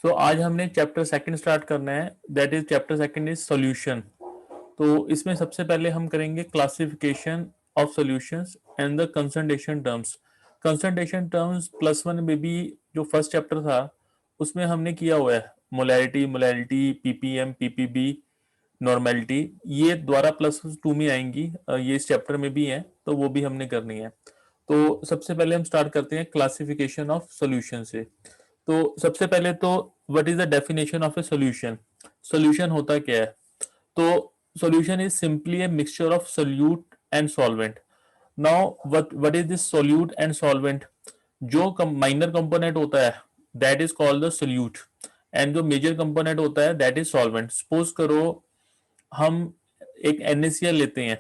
सो आज हमने chapter second start करना है, that is chapter second is solution. तो इसमें सबसे पहले हम करेंगे classification of solutions and the concentration terms. Concentration terms plus one में भी जो फर्स्ट चैप्टर था उसमें हमने किया हुआ है, molarity, molarity, ppm, PPB, normality, ये द्वारा प्लस टू में आएंगी, ये इस चैप्टर में भी है तो वो भी हमने करनी है। तो सबसे पहले हम स्टार्ट करते हैं क्लासिफिकेशन ऑफ सॉल्यूशन से। तो सबसे पहले तो what is the definition of A solution. Solution होता क्या है? तो solution is simply a mixture of solute and solvent. Now what is this solute and solvent? जो माइनर कंपोनेंट होता है that is called the solute, and जो major component होता है दैट इज सॉल्वेंट। सपोज करो हम एक NaCl लेते हैं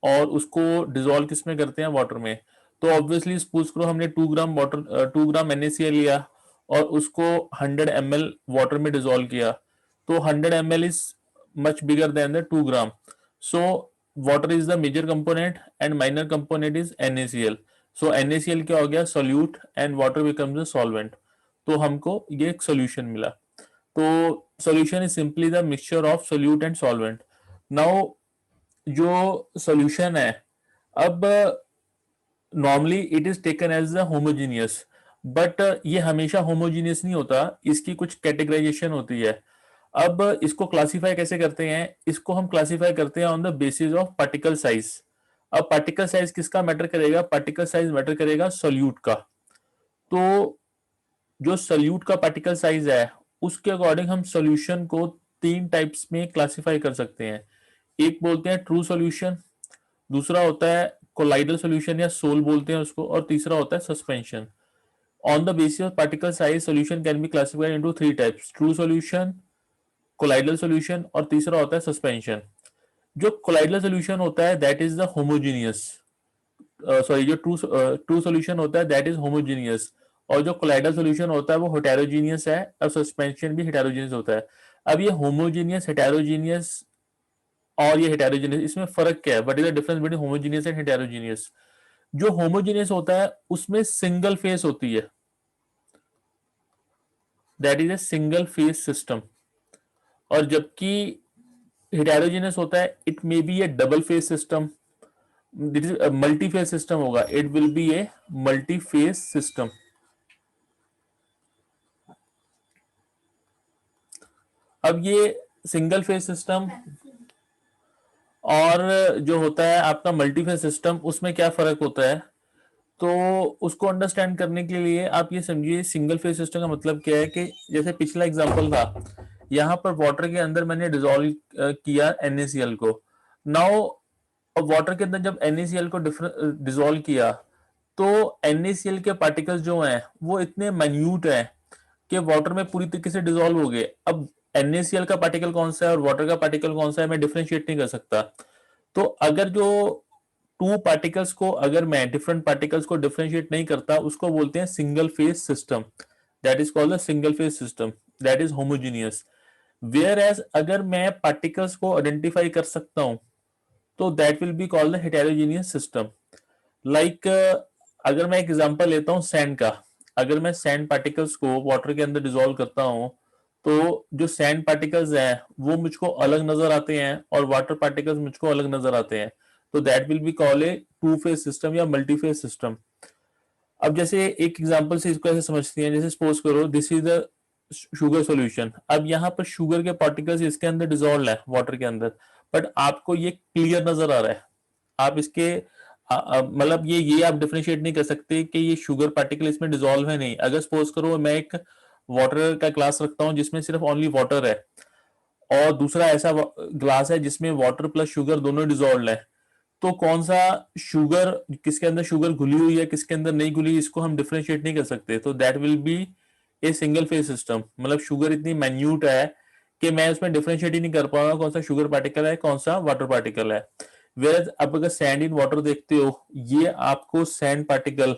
और उसको डिसॉल्व किस में करते हैं? वाटर में। तो ऑब्वियसली सपोज करो हमने 2 ग्राम वाटर 2 ग्राम NaCl लिया और उसको 100 ml वाटर में डिसॉल्व किया, तो 100 ml is much bigger than the 2 gram. So water is the major component and minor component is NaCl। सो NaCl क्या हो गया? Solute and water becomes a solvent. तो हमको ये एक सॉल्यूशन मिला। तो solution is simply the mixture of solute and solvent. Now जो सॉल्यूशन है, अब normally it is taken as the homogeneous, but ये हमेशा होमोजीनियस नहीं होता, इसकी कुछ कैटेगराइजेशन होती है। अब इसको क्लासिफाई कैसे करते हैं? इसको हम क्लासिफाई करते हैं on the basis of particle size. अब पार्टिकल साइज किसका मैटर करेगा? पार्टिकल साइज मैटर करेगा सोल्यूट का। तो जो सोल्यूट का पार्टिकल साइज है उसके अकॉर्डिंग हम सॉल्यूशन को 3 टाइप्स में क्लासिफाई कर सकते हैं। एक बोलते हैं ट्रू सॉल्यूशन, दूसरा होता है कोलाइडल सॉल्यूशन या सोल बोलते हैं उसको, और तीसरा होता है suspension. On the basis of particle size solution can be classified into 3 types: true solution, colloidal solution और तीसरा होता है सस्पेंशन। जो कोलाइडल सॉल्यूशन होता है that is the homogeneous, sorry जो ट्रू सॉल्यूशन होता है दैट इज होमोजीनियस, और जो कोलाइडल सॉल्यूशन होता है वो हेटेरोजीनियस है, और सस्पेंशन भी हेटेरोजीनियस होता है। अब ये होमोजीनियस, हेटेरोजीनियस और ये हेटेरोजीनियस, इसमें फर्क क्या है? What is the difference between homogeneous and heterogeneous? जो होमोजीनियस होता है उसमें सिंगल फेस होती है, that is a single phase system, और जबकि हेटेरोजीनियस होता है it may be a double phase system, that is multi phase system होगा, it will be a multi phase system. अब ये सिंगल फेस सिस्टम और जो होता है आपका मल्टी फेस सिस्टम, उसमें क्या फर्क होता है? तो उसको अंडरस्टैंड करने के लिए आप ये समझिए सिंगल फेज सिस्टम का मतलब क्या है कि जैसे पिछला एग्जांपल था, यहाँ पर वाटर के अंदर मैंने डिसॉल्व किया NaCl को। नाउ वाटर के अंदर जब NaCl को डिसॉल्व किया तो NaCl के पार्टिकल्स जो हैं वो इतने माइन्यूट हैं कि वाटर में पूरी तरीके से डिसॉल्व हो गए। अब NaCl का पार्टिकल कौन सा है और वाटर का पार्टिकल कौन सा है मैं डिफरेंशिएट नहीं कर सकता। तो अगर जो टू पार्टिकल्स को, अगर मैं डिफरेंट पार्टिकल्स को डिफरेंशिएट नहीं करता, उसको बोलते हैं single phase system, that is called the single phase system, that is homogeneous. Whereas अगर मैं पार्टिकल्स को आइडेंटिफाई कर सकता हूं तो that will be called the heterogeneous system. Like अगर मैं एक एग्जांपल लेता हूं सैंड का, अगर मैं सैंड पार्टिकल्स को वाटर के अंदर डिसॉल्व करता हूं तो जो सैंड पार्टिकल्स हैं वो मुझको अलग नजर आते हैं और वाटर पार्टिकल्स मुझको अलग नजर आते हैं, तो that will be called a two phase system या मल्टी फेज सिस्टम। अब जैसे एक एग्जांपल से इसको ऐसे समझते हैं, जैसे सपोज करो this is the sugar solution. अब यहाँ पर शुगर के पार्टिकल्स इसके अंदर डिसॉल्व है वाटर के अंदर, बट आपको ये क्लियर नजर आ रहा है। आप इसके मतलब ये आप डिफरेंशिएट नहीं कर सकते कि ये शुगर पार्टिकल इसमें डिसॉल्व है, नहीं। अगर सपोज करो मैं एक वाटर का ग्लास रखता हूँ जिसमें सिर्फ ओनली वाटर है, और दूसरा ऐसा ग्लास है जिसमें वाटर प्लस शुगर दोनों डिसॉल्व है, तो कौन सा शुगर, किसके अंदर शुगर घुली हुई है किसके अंदर नहीं घुली, इसको हम डिफरेंशिएट नहीं कर सकते। तो that will be a single phase system, मतलब शुगर इतनी माइन्यूट है कि मैं उसमें डिफरेंशिएट ही नहीं कर पाऊंगा कौन सा शुगर पार्टिकल है कौन सा वाटर पार्टिकल है। वेयर अब अगर सैंड इन वाटर देखते हो, ये आपको सैंड पार्टिकल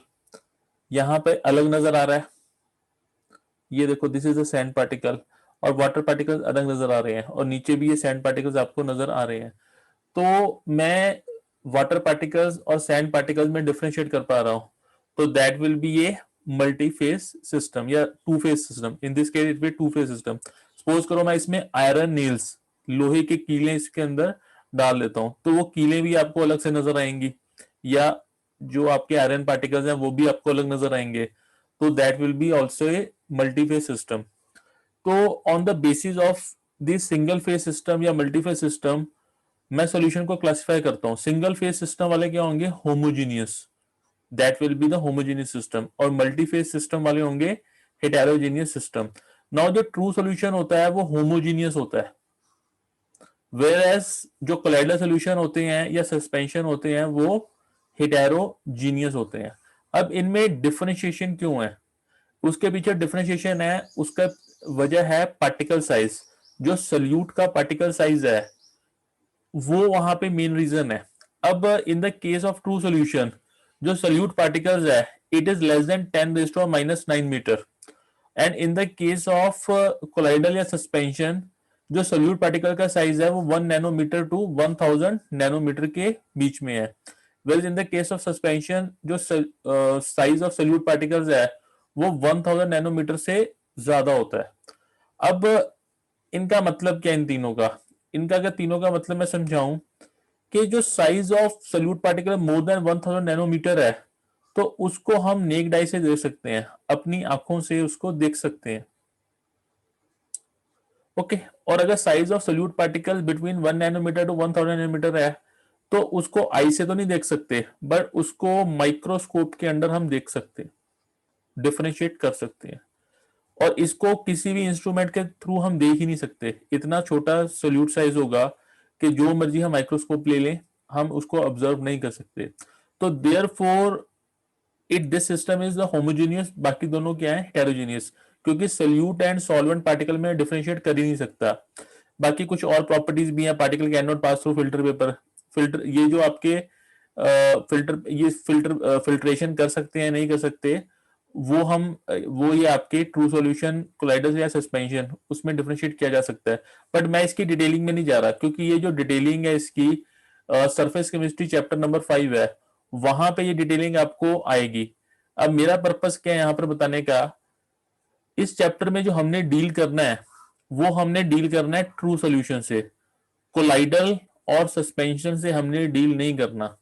यहाँ पे अलग नजर आ रहा है, ये देखो this is a sand particle, और वाटर पार्टिकल्स अलग नजर आ रहे हैं, और नीचे भी ये सैंड पार्टिकल्स आपको नजर आ रहे हैं। तो मैं वाटर पार्टिकल्स और सैंड पार्टिकल्स में डिफरेंशिएट कर पा रहा हूं, तो that will be a multi phase system या two phase system. In this case it be two phase system. Suppose करो मैं इसमें आयरन नेल्स, लोहे के कीले इसके अंदर डाल देता हूं, तो वो कीले भी आपको अलग से नजर आएंगी, या जो आपके आयरन पार्टिकल्स हैं वो भी आपको अलग नजर आएंगे। तो that will be also a multi phase system. तो on the basis of this single phase system या मल्टी फेस सिस्टम मैं सॉल्यूशन को क्लासिफाई करता हूं। सिंगल फेस सिस्टम वाले क्या होंगे? Homogeneous, that will be the homogeneous system. और मल्टी फेस सिस्टम वाले होंगे हेटेरोजीनियस सिस्टम। नाउ जो ट्रू सॉल्यूशन होता है वो होमोजीनियस होता है, वेयर एज जो कोलाइडल सॉल्यूशन होते हैं या सस्पेंशन होते हैं वो हेटेरोजीनियस होते हैं। अब इनमें डिफरेंशिएशन क्यों है? उसके पीछे डिफरेंशिएशन है, उसका वजह है पार्टिकल साइज। जो सल्यूट का पार्टिकल साइज है वो वहां पे मेन रीजन है। अब in the case of true solution जो सल्यूट पार्टिकल्स है it is less than 10⁻⁹ metre. And in the case of colloidal या सस्पेंशन जो सल्यूट पार्टिकल का साइज है वो 1 नैनोमीटर टू 1000 नैनोमीटर के बीच में है। Well in the case of suspension जो साइज ऑफ सल्यूट पार्टिकल्स है वो 1000 नैनोमीटर से ज्यादा होता है। अब इनका मतलब क्या? इन तीनों का, इनका अगर तीनों का मतलब मैं समझाऊं कि जो size of solute particle more than 1000 nanometre है तो उसको हम नेक्ड आई से देख सकते हैं, अपनी आंखों से उसको देख सकते हैं। ओके और अगर size of solute particle between 1 nanometre to 1000 nanometre है तो उसको आई से तो नहीं देख सकते, बट उसको माइक्रोस्कोप के अंदर हम देख सकते हैं, डिफरेंशिएट कर सकते हैं। और इसको किसी भी इंस्ट्रूमेंट के थ्रू हम देख ही नहीं सकते, इतना छोटा सोल्यूट साइज होगा कि जो मर्जी हम माइक्रोस्कोप ले लें हम उसको ऑब्जर्व नहीं कर सकते। तो therefore it this system is the homogeneous, बाकी दोनों क्या है? हेटेरोजीनियस, क्योंकि सोल्यूट एंड सॉल्वेंट पार्टिकल में डिफरेंशिएट कर ही नहीं सकता। बाकी कुछ और प्रॉपर्टीज भी हैं, particle can not pass through filter paper. Filter ये जो आपके फिल्ट्रेशन कर सकते हैं नहीं कर सकते वो ये आपके ट्रू सॉल्यूशन कोलाइडल या सस्पेंशन उसमें डिफरेंशिएट किया जा सकता है। बट मैं इसकी डिटेलिंग में नहीं जा रहा क्योंकि ये जो डिटेलिंग है इसकी सरफेस केमिस्ट्री चैप्टर नंबर 5 है, वहां पे ये डिटेलिंग आपको आएगी। अब मेरा पर्पस क्या है यहाँ पर बताने का, इस चैप्टर में जो हमने डील करना है वो हमने डील करना है ट्रू सॉल्यूशन से, कोलाइडल और सस्पेंशन से हमने डील नहीं करना।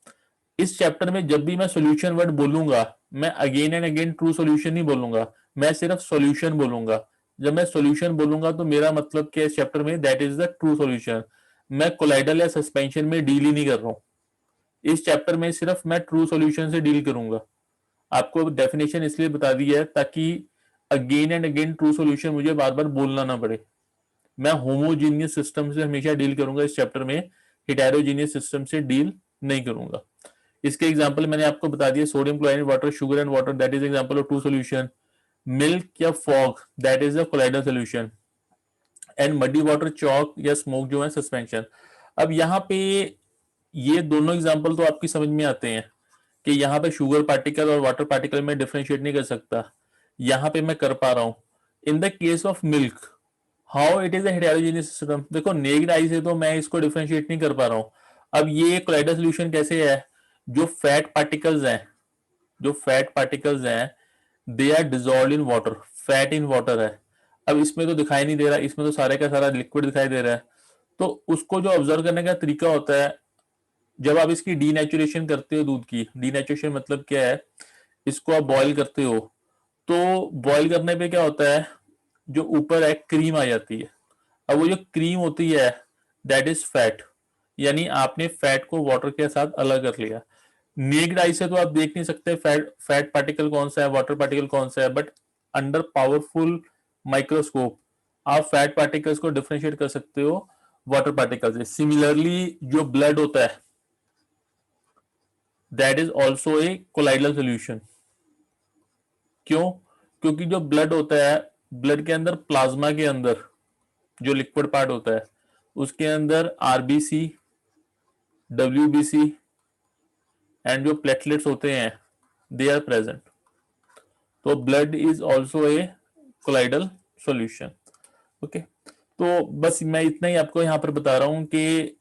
इस चैप्टर में जब भी मैं सॉल्यूशन वर्ड बोलूंगा मैं again and again true solution नहीं बोलूंगा, मैं सिर्फ सॉल्यूशन बोलूंगा। जब मैं सॉल्यूशन बोलूंगा तो मेरा मतलब क्या है इस चैप्टर में? That is the true solution. मैं कोलाइडल या सस्पेंशन में डील ही नहीं कर रहा हूं, इस चैप्टर में सिर्फ मैं ट्रू सॉल्यूशन से डील करूंगा। आपको डेफिनेशन इसलिए बता दी है ताकि again and again true solution मुझे बार बार बोलना ना पड़े। मैं होमोजीनियस सिस्टम से हमेशा डील करूंगा इस चैप्टर में, हेटेरोजीनियस सिस्टम से डील नहीं करूंगा। इसके एग्जांपल मैंने आपको बता दिया, sodium chloride water, sugar and water, that is example of true solution. Milk या fog, that is a colloidal solution. And muddy water, chalk या स्मोक जो है सस्पेंशन। अब यहाँ पे ये दोनों एग्जांपल तो आपकी समझ में आते हैं कि यहाँ पे शुगर पार्टिकल और वाटर पार्टिकल में डिफरेंशिएट नहीं कर सकता, यहाँ पे मैं कर पा रहा हूं। इन the case of milk how it is a heterogeneous system, देखो नेक्ड आई से तो मैं इसको डिफरेंशिएट नहीं कर पा रहा हूं। अब ये कोलाइडल सॉल्यूशन कैसे है? जो फैट पार्टिकल्स हैं, जो फैट पार्टिकल्स हैं they are dissolve in water, fat in water है। अब इसमें तो दिखाई नहीं दे रहा, इसमें तो सारे का सारा लिक्विड दिखाई दे रहा है। तो उसको जो ऑब्जर्व करने का तरीका होता है, जब आप इसकी डीनेचुरेशन करते हो, दूध की डीनेचुरेशन मतलब क्या है, इसको आप बॉईल करते हो तो बॉईल करने पे क्या होता है, जो ऊपर है क्रीम आ जाती है। अब वो जो क्रीम होती है दैट इज फैट, यानी आपने फैट को वाटर के साथ अलग कर लिया। नेक्ड आई से तो आप देख नहीं सकते फैट पार्टिकल कौन सा है, वाटर पार्टिकल कौन सा है, बट अंडर पावरफुल माइक्रोस्कोप आप फैट पार्टिकल्स को डिफरेंशिएट कर सकते हो वाटर पार्टिकल से। सिमिलरली जो ब्लड होता है that is also a colloidal solution. क्यों? क्योंकि जो ब्लड होता है, ब्लड के अंदर प्लाज्मा के अंदर जो लिक्विड पार्ट होता है उसके अंदर आरबीसी, डब्ल्यूबीसी एंड जो प्लेटलेट्स होते हैं दे आर प्रेजेंट। तो blood is also a colloidal solution. Okay तो बस मैं इतना ही आपको यहाँ पर बता रहा हूँ कि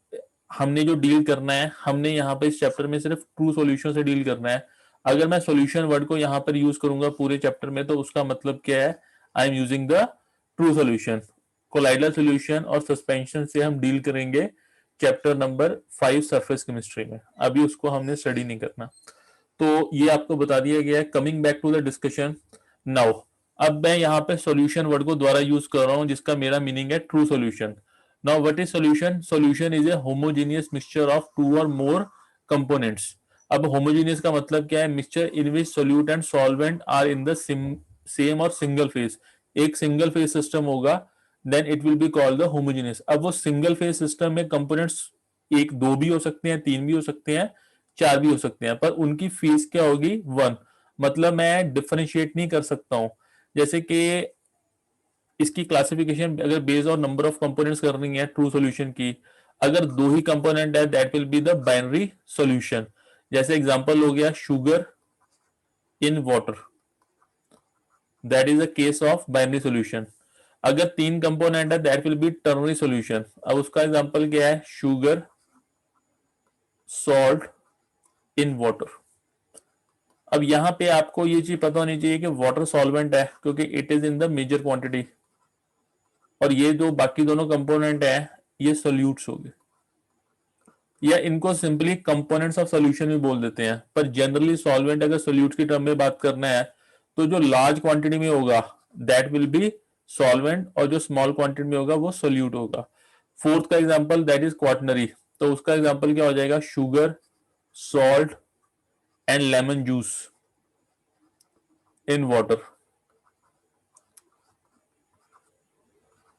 हमने जो डील करना है, हमने यहाँ पे इस चैप्टर में सिर्फ ट्रू सॉल्यूशन से डील करना है। अगर मैं सॉल्यूशन वर्ड को यहाँ पर यूज करूंगा पूरे चैप्टर में, तो उसका मतलब क्या है, I am using the true solution. Colloidal solution और सस्पेंशन से हम डील करेंगे चैप्टर नंबर 5 सरफेस केमिस्ट्री में, अभी उसको हमने स्टडी नहीं करना। तो ये आपको बता दिया गया है। Coming back to the discussion now, अब मैं यहाँ पे सॉल्यूशन वर्ड को दोबारा यूज कर रहा हूँ, जिसका मेरा मीनिंग है true solution. Now what is solution? Solution is a homogeneous mixture of two or more components. अब होमोजेनियस का मतलब क्या है? Mixture in which solute and solvent are in the same or single phase. एक single phase system होगा, then it will be called the homogeneous. अब वो single phase system में कंपोनेंट्स एक दो भी हो सकते हैं, तीन भी हो सकते हैं, चार भी हो सकते हैं, पर उनकी फीस क्या होगी? वन। मतलब मैं डिफरेंशिएट नहीं कर सकता हूं। जैसे कि इसकी क्लासिफिकेशन अगर based on number of components करनी है ट्रू सॉल्यूशन की, अगर दो ही कंपोनेंट है that will be the binary solution. जैसे एग्जांपल हो गया sugar in water, that is a case of binary solution. अगर तीन कंपोनेंट है that will B ternary solution. अब उसका एग्जांपल क्या है? Sugar salt in water. अब यहां पे आपको ये चीज पता होनी चाहिए कि वाटर सॉल्वेंट है क्योंकि it is in the major quantity, और ये जो बाकी दोनों कंपोनेंट है ये सोल्यूट्स हो गए, या इनको सिंपली कंपोनेंट्स ऑफ सॉल्यूशन भी बोल देते हैं। पर जनरली सॉल्वेंट अगर सोल्यूट्स की टर्म में बात करना है तो जो लार्ज क्वांटिटी में होगा दैट विल बी सॉल्वेंट, और जो स्मॉल क्वांटिटी में होगा वो सोल्यूट होगा। फोर्थ का एग्जांपल दैट इज क्वाटनरी, तो उसका एग्जांपल क्या हो जाएगा? Sugar salt and lemon juice in water.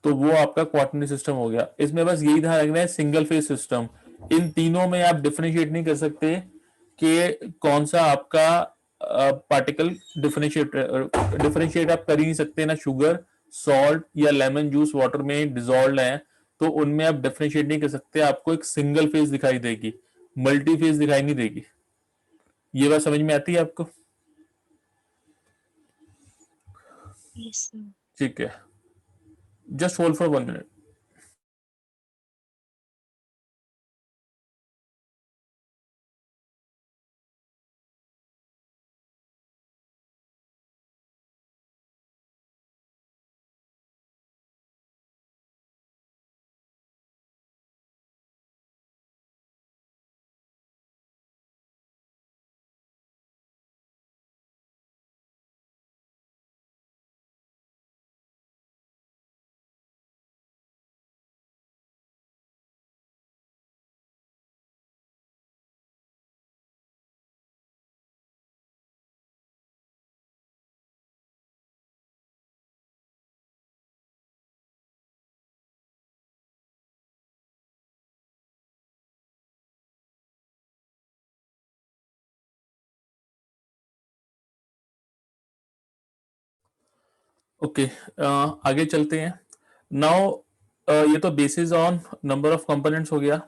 तो वो आपका क्वार्टरनी सिस्टम हो गया। इसमें बस यही ध्यान रखना है सिंगल फेज सिस्टम, इन तीनों में आप डिफरेंशिएट नहीं कर सकते कि कौन सा आपका पार्टिकल डिफरेंशिएट आप कर ही नहीं सकते ना। शुगर सॉल्ट या लेमन जूस वाटर में डिजोल्व है तो उनमें आप डिफरेंशिएट नहीं कर सकते, आपको एक सिंगल फेज दिखाई देगी, मल्टी फेज दिखाई नहीं देगी। ये बात समझ में आती है आपको? Yes, sir. ठीक है, just hold for 1 minute. Okay, आगे चलते हैं। नाउ ये तो basis on number of components हो गया।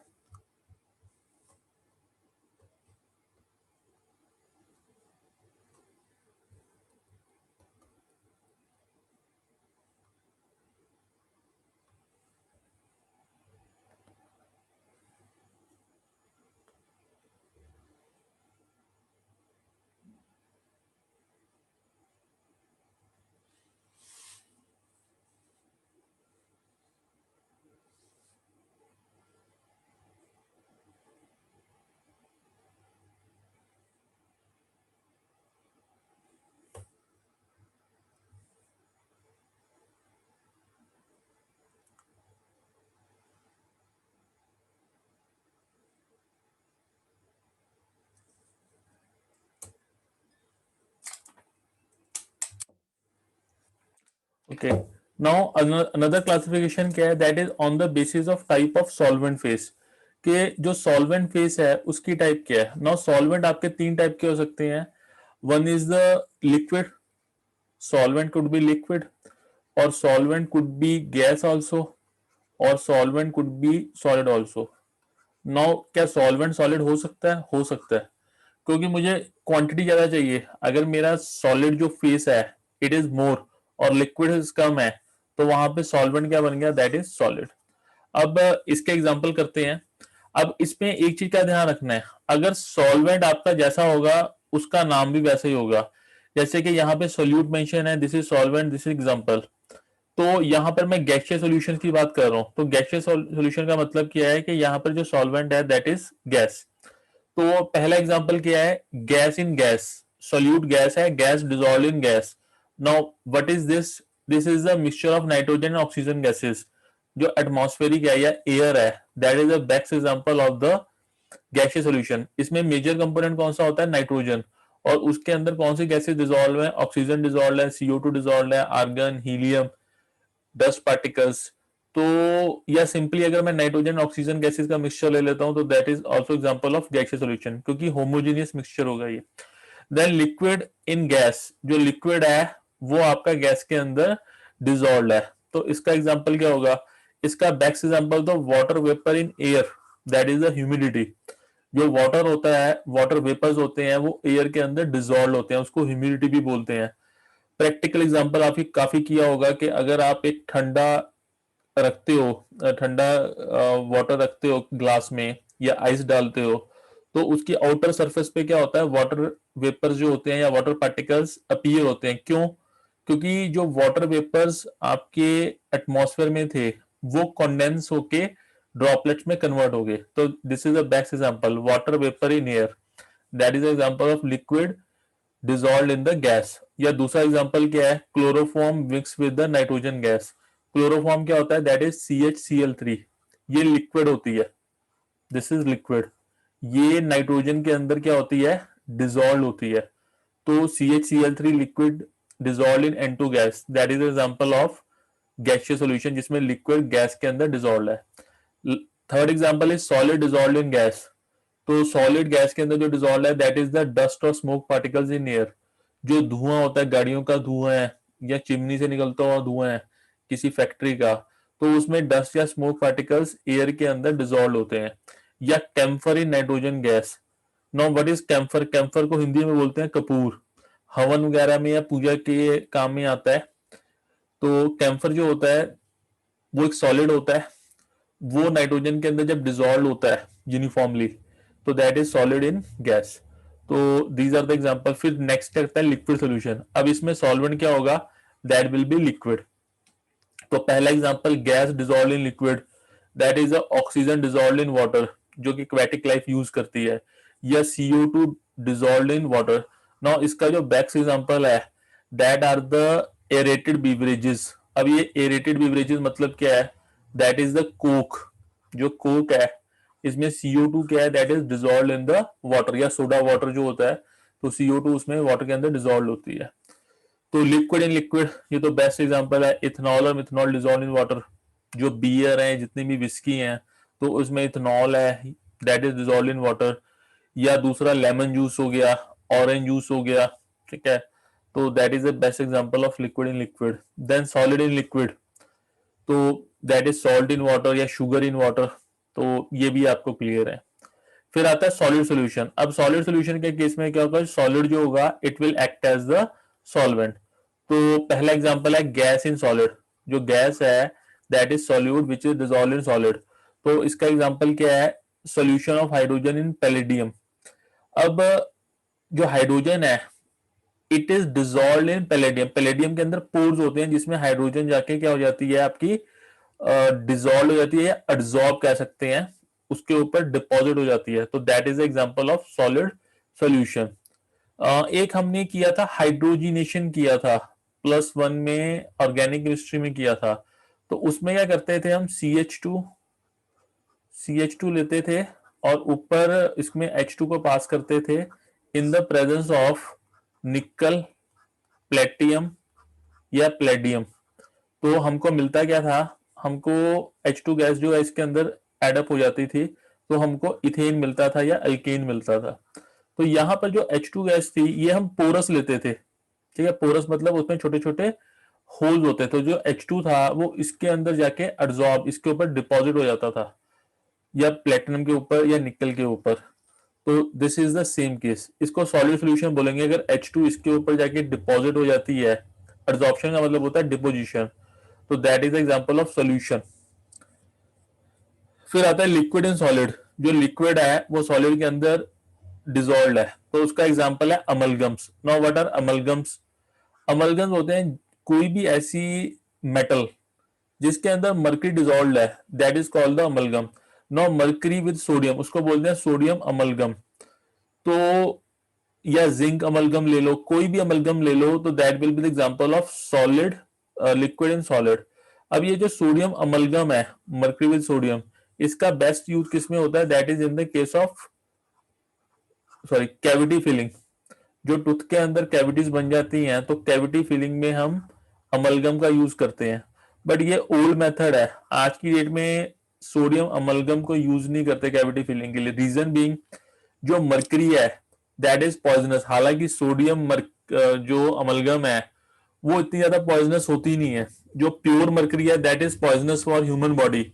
ओके, नाउ अनदर क्लासिफिकेशन क्या है? That is on the basis of type of solvent face, के जो सॉल्वेंट फेस है उसकी टाइप क्या है। नाउ सॉल्वेंट आपके तीन टाइप के हो सकते हैं। One is the liquid, solvent could be liquid, और solvent could be gas also, और solvent could be solid also. Now क्या सॉल्वेंट सॉलिड हो सकता है? हो सकता है, क्योंकि मुझे क्वांटिटी ज्यादा चाहिए। अगर मेरा सॉलिड जो फेस है इट इज मोर और लिक्विड कम है, तो वहां पे सॉल्वेंट क्या बन गया? That is solid. अब इसके एग्जांपल करते हैं। अब इसमें एक चीज का ध्यान रखना है, अगर सॉल्वेंट आपका जैसा होगा उसका नाम भी वैसे ही होगा। जैसे कि यहाँ पे सोल्यूट मेंशन है, this is solvent, this is example. तो यहाँ पर मैं गैसियस सॉल्यूशन की बात कर रहा हूँ। तो गैसियस सॉल्यूशन का मतलब क्या है कि यहाँ पर जो सॉल्वेंट है दैट इज गैस। तो पहला एग्जांपल क्या है, gas in gas, solute gas है, gas dissolve in gas. Now what is this, this is the mixture of nitrogen and oxygen gases. जो एटमॉस्फेरिक है या एयर है, that is the best example of the gaseous solution. इसमें major component कौन सा होता है, नाइट्रोजन, और उसके अंदर कौन सी गैसेस डिजोल्व है, ऑक्सीजन डिजोल्व है, CO2 डिजोल्व है, आर्गन, हीलियम, डस्ट पार्टिकल्स। तो या सिंपली अगर मैं नाइट्रोजन ऑक्सीजन गैसेस का मिक्सचर ले लेता हूं तो that is also example of gaseous solution, क्योंकि होमोजेनियस मिक्सचर होगा ये। देन लिक्विड इन गैस, जो लिक्विड है वो आपका गैस के अंदर डिजोल्व है। तो इसका एग्जांपल क्या होगा, इसका बेस्ट एग्जांपल तो water vapour in air, that is the humidity. जो वाटर होता है, वाटर वेपर्स होते हैं वो एयर के अंदर डिजोल्व होते हैं, उसको ह्यूमिडिटी भी बोलते हैं। प्रैक्टिकल एग्जांपल आप काफी किया होगा कि अगर आप एक ठंडा रखते हो, ठंडा वाटर रखते हो ग्लास में या आइस डालते हो, तो उसकी आउटर सरफेस पे क्या होता है, वाटर वेपर्स जो होते हैं या वाटर पार्टिकल्स अपीयर होते हैं। क्यों, क्योंकि जो वाटर वेपर्स आपके एटमॉस्फेयर में थे वो कंडेंस होके ड्रॉपलेट्स में कन्वर्ट हो गए। तो this is the best example, water vapour in air, that is example of liquid dissolve in the gas. या दूसरा एग्जांपल क्या है, chloroform mix with the nitrogen gas. Chloroform क्या होता है, दैट इज CHCl3, ये लिक्विड होती है, दिस इज लिक्विड। ये नाइट्रोजन के अंदर क्या होती है, डिजोल्व होती है। तो CHCl3 liquid dissolve in N2 gas, that is example of gaseous solution जिसमें लिक्विड गैस के अंदर डिजोल्व है। Third example is solid dissolve in gas. तो सॉलिड गैस के अंदर जो डिजोल्व है दैट इज द डस्ट और स्मोक पार्टिकल्स इन एयर। जो धुआं होता है, गाड़ियों का धुआं है या चिमनी से निकलता हुआ धुआं है किसी फैक्ट्री का, तो उसमें डस्ट या स्मोक पार्टिकल्स एयर के अंदर डिजोल्व होते हैं। या camphor in nitrogen gas. Now what is camphor, camphor को हिंदी में बोलते हैं कपूर, हवन वगैरह में या पूजा के काम में आता है। तो कैम्फर जो होता है वो एक सॉलिड होता है, वो नाइट्रोजन के अंदर जब डिजोल्व होता है यूनिफॉर्मली तो that is solid in gas. तो दीज आर द एग्जांपल। फिर नेक्स्ट आता है लिक्विड सॉल्यूशन। अब इसमें सॉल्वेंट क्या होगा, दैट विल बी लिक्विड। तो पहला example gas dissolve in liquid, that is oxygen dissolve in water जो कि एक्वेटिक लाइफ यूज करती है, या CO2 dissolve in water. Now इसका जो बेस्ट एग्जांपल है that are the aerated beverages. अब ये एरेटेड बीवरेजेस मतलब क्या है, दैट इज द कोक। जो कोक है इसमें CO2 क्या है, that is dissolve in the water, या सोडा वाटर जो होता है तो CO2 उसमें वाटर के अंदर डिजोल्व होती है। तो लिक्विड इन लिक्विड, ये तो बेस्ट एग्जांपल है, इथेनॉल और मिथेनॉल डिजोल्व इन वाटर। जो बियर है, जितनी भी विस्की हैं, तो उसमें इथेनॉल है, that is dissolve in water. या दूसरा लेमन जूस हो गया, ऑरेंज जूस हो गया, ठीक है। तो that is the best example of liquid in liquid. Then solid in liquid, तो that is salt in water या शुगर इन वाटर। तो ये भी आपको क्लियर है। फिर आता है सॉलिड सॉल्यूशन। अब सॉलिड सॉल्यूशन के केस में क्या होगा, सॉलिड जो होगा it will act as the solvent. तो पहला एग्जांपल है गैस इन सॉलिड। जो गैस है that is solute which is dissolve in solid. तो इसका एग्जांपल क्या है, solution of hydrogen in palladium. अब जो हाइड्रोजन है it is dissolve in palladium. Palladium के अंदर पोर्स होते हैं जिसमें हाइड्रोजन जाके क्या हो जाती है आपकी, डिसॉल्व हो जाती है या एब्जॉर्ब कह सकते हैं, उसके ऊपर डिपॉजिट हो जाती है। तो that is example of solid solution. एक हमने किया था हाइड्रोजिनेशन किया था +1 में, ऑर्गेनिक केमिस्ट्री में किया था। तो उसमें क्या करते थे हम, CH2 लेते थे और ऊपर इसमें H2 को पास करते थे इन द प्रेजेंस ऑफ निकल, प्लेटियम या प्लेडियम। तो हमको मिलता क्या था, हमको H2 गैस जो है इसके अंदर एडअप हो जाती थी, तो हमको इथेन मिलता था या अल्केन मिलता था। तो यहाँ पर जो H2 गैस थी ये हम पोरस लेते थे, ठीक है। पोरस मतलब उसमें छोटे छोटे होल्स होते थे। जो H2 था वो इसके अंदर जाके एब्जॉर्ब, इसके ऊपर डिपॉजिट हो जाता था, या प्लेटिनम के ऊपर या निकल के ऊपर। तो this is the same case, इसको सॉलिड सॉल्यूशन बोलेंगे अगर H2 इसके ऊपर जाके डिपॉजिट हो जाती है। एब्जॉर्प्शन का मतलब होता है डिपोजिशन। तो that is example of solution. फिर आता है लिक्विड इन सॉलिड। जो लिक्विड है वो सॉलिड के अंदर डिजोल्व है, तो उसका एग्जांपल है amalgams. Now what are amalgams? Amalgams होते हैं कोई भी ऐसी मेटल जिसके अंदर मर्करी डिजोल्व है, that is called the amalgam. Now mercury with sodium, उसको बोलते हैं सोडियम अमलगम। तो या जिंक अमलगम ले लो, कोई भी अमलगम ले लो, तो that will be the example of solid, liquid and solid. अब ये जो सोडियम अमलगम है, मर्करी विद सोडियम, इसका बेस्ट यूज किसमें होता है? That is in the case of sorry cavity filling. जो टूथ के अंदर कैविटीज बन जाती हैं, तो कैविटी फिलिंग में हम अमलगम का यूज करते हैं। बट ये ओल्ड मेथड है, आज की डेट में सोडियम अमलगम को यूज नहीं करते कैविटी फिलिंग के लिए। रीजन बीइंग जो मर्करी है दैट इज पॉइजनस। हालांकि सोडियम जो अमलगम है वो इतनी ज्यादा पॉइजनस होती नहीं है। जो प्योर मर्करी है that is poisonous for human body,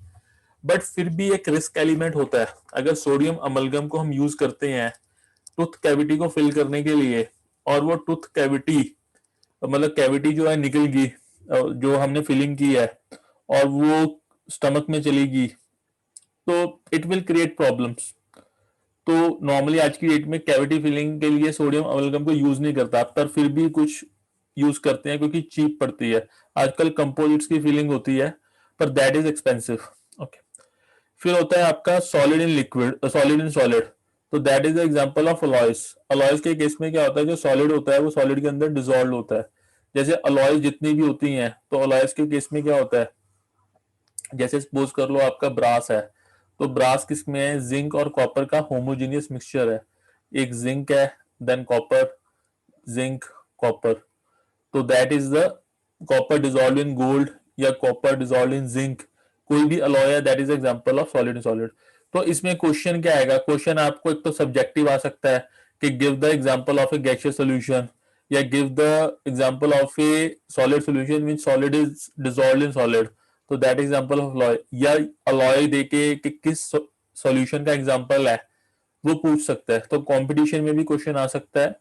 but फिर भी एक रिस्क एलिमेंट होता है। अगर सोडियम अमलगम को हम यूज करते हैं टूथ कैविटी को फिल करने के लिए, और वो टूथ कैविटी मतलब कैविटी जो है निकल गई, जो हमने फिलिंग की है, और वो स्टमक में चली गई, तो इट विल क्रिएट प्रॉब्लम्स। तो नॉर्मली आज की डेट में कैविटी फिलिंग के लिए सोडियम अमलगम को यूज नहीं करता, पर फिर भी कुछ यूज करते हैं क्योंकि चीप पड़ती है। आजकल कंपोजिट्स की फिलिंग होती है, पर दैट इज एक्सपेंसिव। ओके, फिर होता है आपका solid in liquid, solid in solid. तो that is the example of alloys. Alloys के केस में क्या होता है? जो सॉलिड होता है वो सॉलिड के अंदर डिसॉल्व होता है। जैसे अलॉयज जितनी भी होती हैं, तो अलॉयज के केस में क्या होता है? जैसे सपोज कर लो आपका ब्रास है, तो ब्रास किसमें है? जिंक और कॉपर का होमोजेनियस मिक्सचर है। एक जिंक है, देन कॉपर, जिंक, कॉपर। तो that is the copper dissolve in gold या कॉपर डिसॉल्व इन जिंक। कोई भी अलॉय है that is example of solid in solid. तो इसमें क्वेश्चन क्या आएगा? क्वेश्चन आपको एक तो सब्जेक्टिव आ सकता है कि give the example of a gaseous solution, या give the example of a solid solution which solid is dissolved in solid, तो दैट एग्जांपल ऑफ अलॉय। या अलॉय देके कि किस सॉल्यूशन का एग्जांपल है वो पूछ सकता है। तो कंपटीशन में भी क्वेश्चन आ सकता है,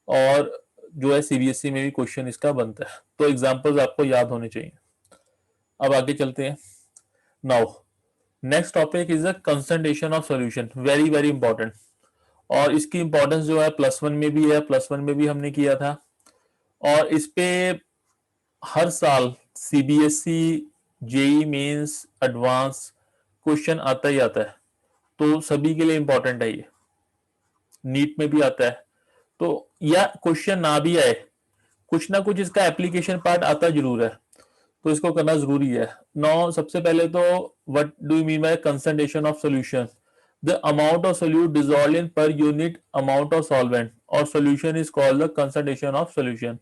और जो है सीबीएसई में भी क्वेश्चन इसका बनता है। तो एग्जांपल्स आपको याद होने चाहिए। अब आगे चलते हैं। Now next topic is the concentration of solution, very very important. और इसकी इंपॉर्टेंस जो है प्लस वन में भी है, प्लस वन में भी हमने किया था। और इस पे हर साल CBSE, JEE mains, advance question आता ही आता है। तो सभी के लिए इंपॉर्टेंट है ये, नीट में भी आता है। तो या क्वेश्चन ना भी आए, कुछ ना कुछ इसका एप्लीकेशन पार्ट आता जरूर है, तो इसको करना जरूरी है। नौ सबसे पहले तो what do you mean by concentration of solution? The amount of solute dissolve in per unit amount of solvent, और solution is called the concentration of solution.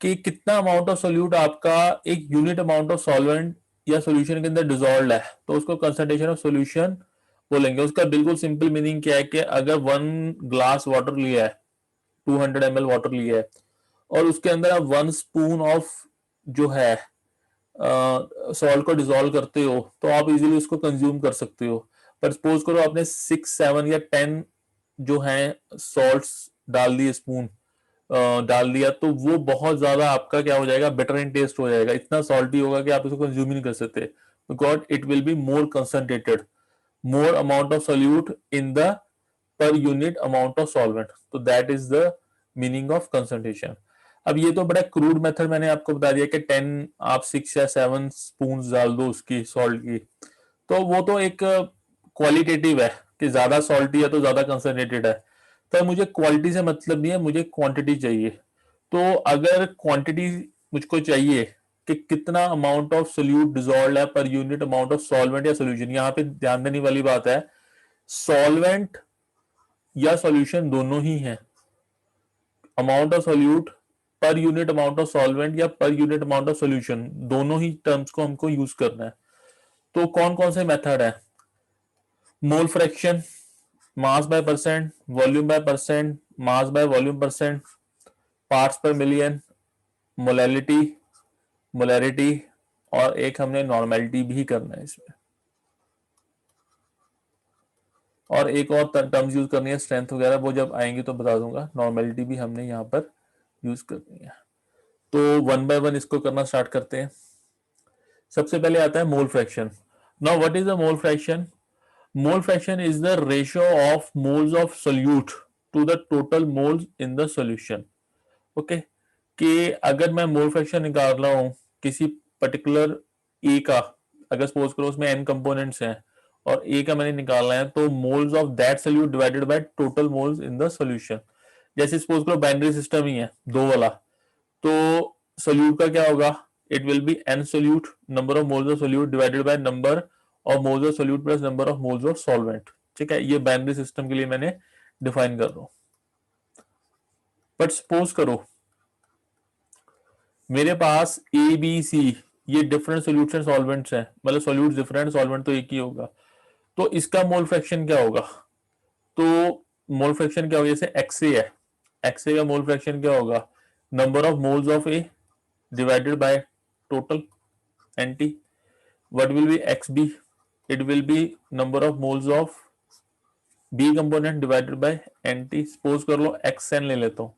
कि कितना अमाउंट ऑफ सोल्यूट आपका एक यूनिट अमाउंट ऑफ सॉल्वेंट या solution के अंदर dissolve है, तो उसको कंसंट्रेशन ऑफ सॉल्यूशन बोलेंगे। उसका बिल्कुल सिंपल मीनिंग क्या है कि अगर 1 ग्लास वाटर लिया है, 200 ml वाटर लिया है, और उसके अंदर आप 1 स्पून ऑफ जो है सॉल्ट को डिसॉल्व करते हो, तो आप इजीली उसको कंज्यूम कर सकते हो। पर सपोज करो आपने 6, 7 या 10 जो है सॉल्ट्स डाल दिए, स्पून डाल दिया, तो वो बहुत ज्यादा आपका क्या हो जाएगा? बिटर इन टेस्ट हो जाएगा। इतना सॉल्टी होगा कि आप इसको कंज्यूम ही नहीं कर सकते, because it will be more concentrated, more amount of solute in the per unit amount of solvent. तो that is the meaning of concentration. अब ये तो बड़ा क्रूड मेथड मैंने आपको बता दिया कि 10 आप 6 या 7 स्पून डाल दो उसकी सॉल्ट की, तो वो तो एक क्वालिटेटिव है कि ज्यादा सॉल्टी है तो ज्यादा कंसंट्रेटेड है। तो मुझे क्वालिटी से मतलब नहीं है, मुझे क्वांटिटी चाहिए। तो अगर क्वांटिटी मुझको चाहिए कि कितना अमाउंट ऑफ सोल्यूट डिसॉल्व है पर यूनिट अमाउंट ऑफ सॉल्वेंट या सोल्यूशन, यहाँ पे ध्यान देने वाली बात है सॉल्वेंट या सॉल्यूशन दोनों ही है। अमाउंट ऑफ सोल्यूट पर यूनिट अमाउंट ऑफ सॉल्वेंट या पर यूनिट अमाउंट ऑफ सोल्यूशन, दोनों ही टर्म्स को हमको यूज करना है। तो कौन कौन से मेथड है? Mole fraction, mass by percent, volume by percent, mass by volume percent, parts per million, molality, molarity, और एक हमने नॉर्मेलिटी भी करना है इसमें। और एक और टर्म्स यूज करनी है स्ट्रेंथ वगैरह, वो जब आएंगे तो बता दूंगा। नॉर्मेलिटी भी हमने यहाँ पर यूज करनी है। तो वन बाय वन इसको करना स्टार्ट करते हैं। सबसे पहले आता है mole fraction. Now what is the mole fraction? Mole fraction is the ratio of moles of solute to the total moles in the solution. Okay कि अगर मैं मोल फ्रैक्शन निकाल रहा हूं किसी पर्टिकुलर ए का, अगर सपोज करो उसमें n कंपोनेंट्स हैं और ए का मैंने निकालना है, तो moles of that solute divided by total moles in the solution. जैसे सपोज करो बाइनरी सिस्टम ही है दो वाला, तो सोल्यूट का क्या होगा, it will B n solute, number of moles of solute divided bye number of moles of solute plus number of moles of solvent. ठीक है, ये बाइनरी सिस्टम के लिए मैंने डिफाइन कर रहा हूं। बट सपोज करो मेरे पास ए बी सी ये डिफरेंट सोल्यूशन सॉल्वेंट्स हैं, मतलब सोल्यूट डिफरेंट, सॉल्वेंट तो एक ही होगा, तो इसका मोल फ्रैक्शन क्या होगा, तो मोल फ्रैक्शन क्या होगा, जैसे एक्सए है, एक्सए का मोल फ्रैक्शन क्या होगा, number of moles of a divided by total n T. What will be x b, it will be number of moles of b component divided by n T. Suppose कर लो एक्स एन ले लेता हूं,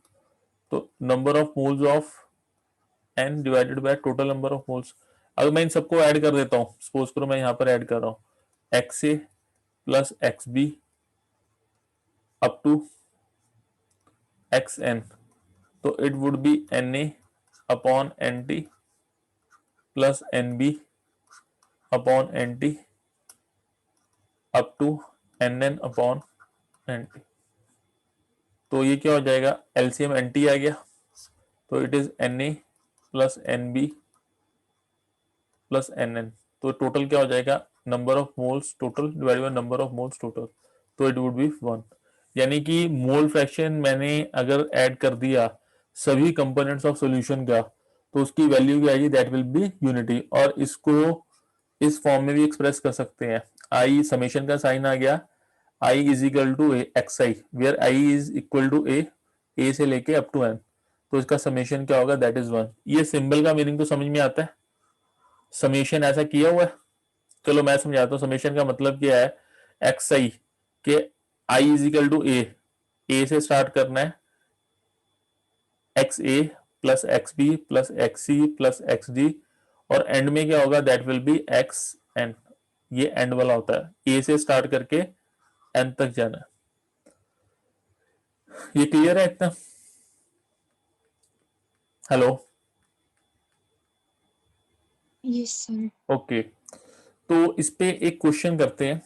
तो number of moles of n divided by total number of moles. अगर मैं इन सबको add कर देता हूं, सपोज करो मैं यहां पर ऐड कर रहा हूं X A plus X B up to X N, तो it would be N A upon N T plus N B upon N T up to N N upon N T. तो ये क्या हो जाएगा, LCM N T आ गया, तो it is n a plus N b plus n n. तो total क्या हो जाएगा, number of moles total divide by number of moles total, तो इट वुड बी 1। यानी कि मोल फ्रैक्शन मैंने अगर ऐड कर दिया सभी कंपोनेंट्स ऑफ सॉल्यूशन का, तो उसकी वैल्यू क्या आएगी, दैट विल बी यूनिटी। और इसको इस फॉर्म में भी एक्सप्रेस कर सकते हैं, आई समेशन का साइन आ गया, I is equal to A X I, where I is equal to A से लेके अप टू एन, तो इसका समेशन क्या होगा, दैट इज 1। ये सिंबल का मीनिंग तो समझ में आता है, समेशन ऐसा किया हुआ है। चलो मैं समझाता हूँ, समेशन का मतलब क्या है, एक्स आई के I is equal to A से स्टार्ट करना है, X A plus X B plus X C plus X D, और एंड में क्या होगा, that will be X N. ये एंड वाला होता है, ए से स्टार्ट करके एन तक जाना है। ये क्लियर है इतना? Hello, Yes, sir. ओके। तो इस पे एक क्वेश्चन करते हैं।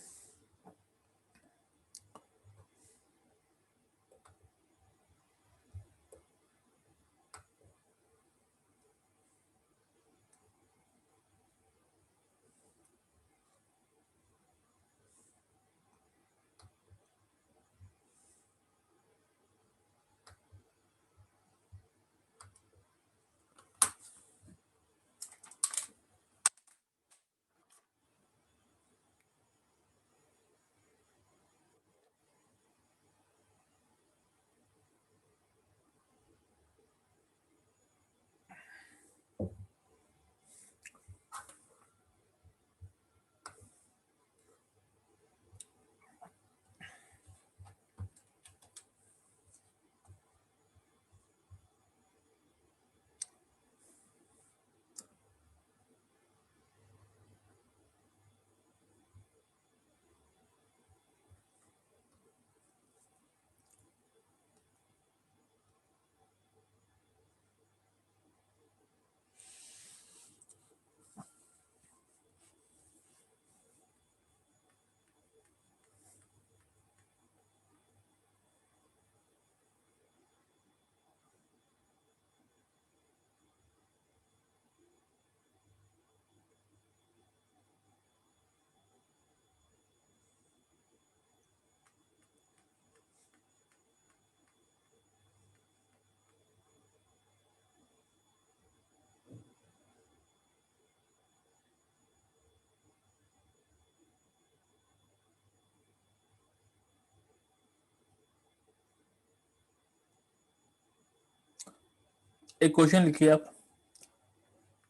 एक क्वेश्चन लिखिए, आप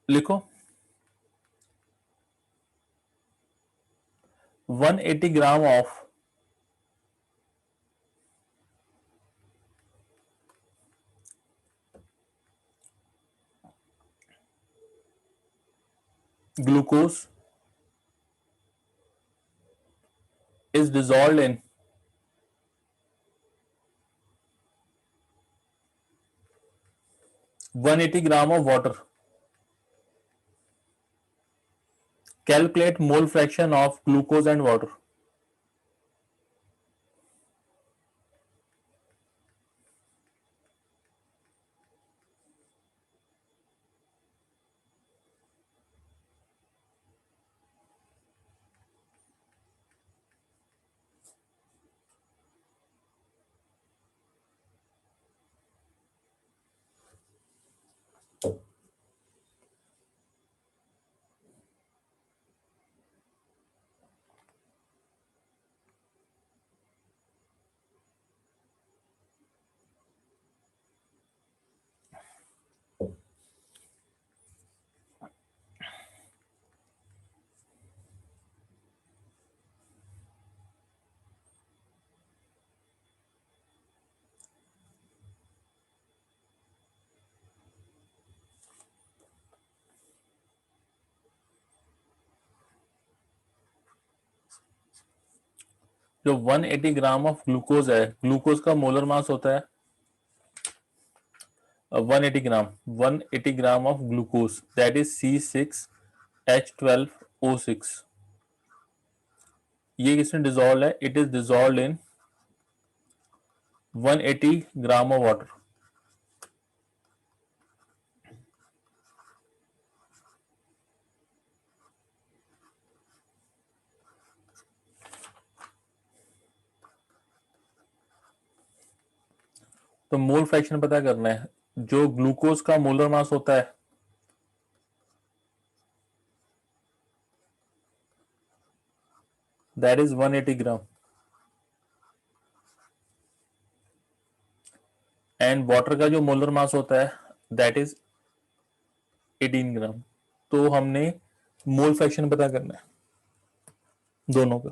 लिखो, 180 gram of glucose is dissolved in 180 gram of water. Calculate mole fraction of glucose and water. जो 180 ग्राम ऑफ ग्लूकोज है, ग्लूकोज का मोलर मास होता है 180 ग्राम. 180 ग्राम of glucose that is C6H12O6. ये किसमें डिजोल्व है? It is dissolve in 180 gram of water. तो mole fraction पता करना है. जो ग्लूकोज का मोलर मास होता है that is 180 gram and water का जो मोलर मास होता है दैट इज 18 ग्राम. तो हमने मोल फ्रैक्शन पता करना है दोनों का.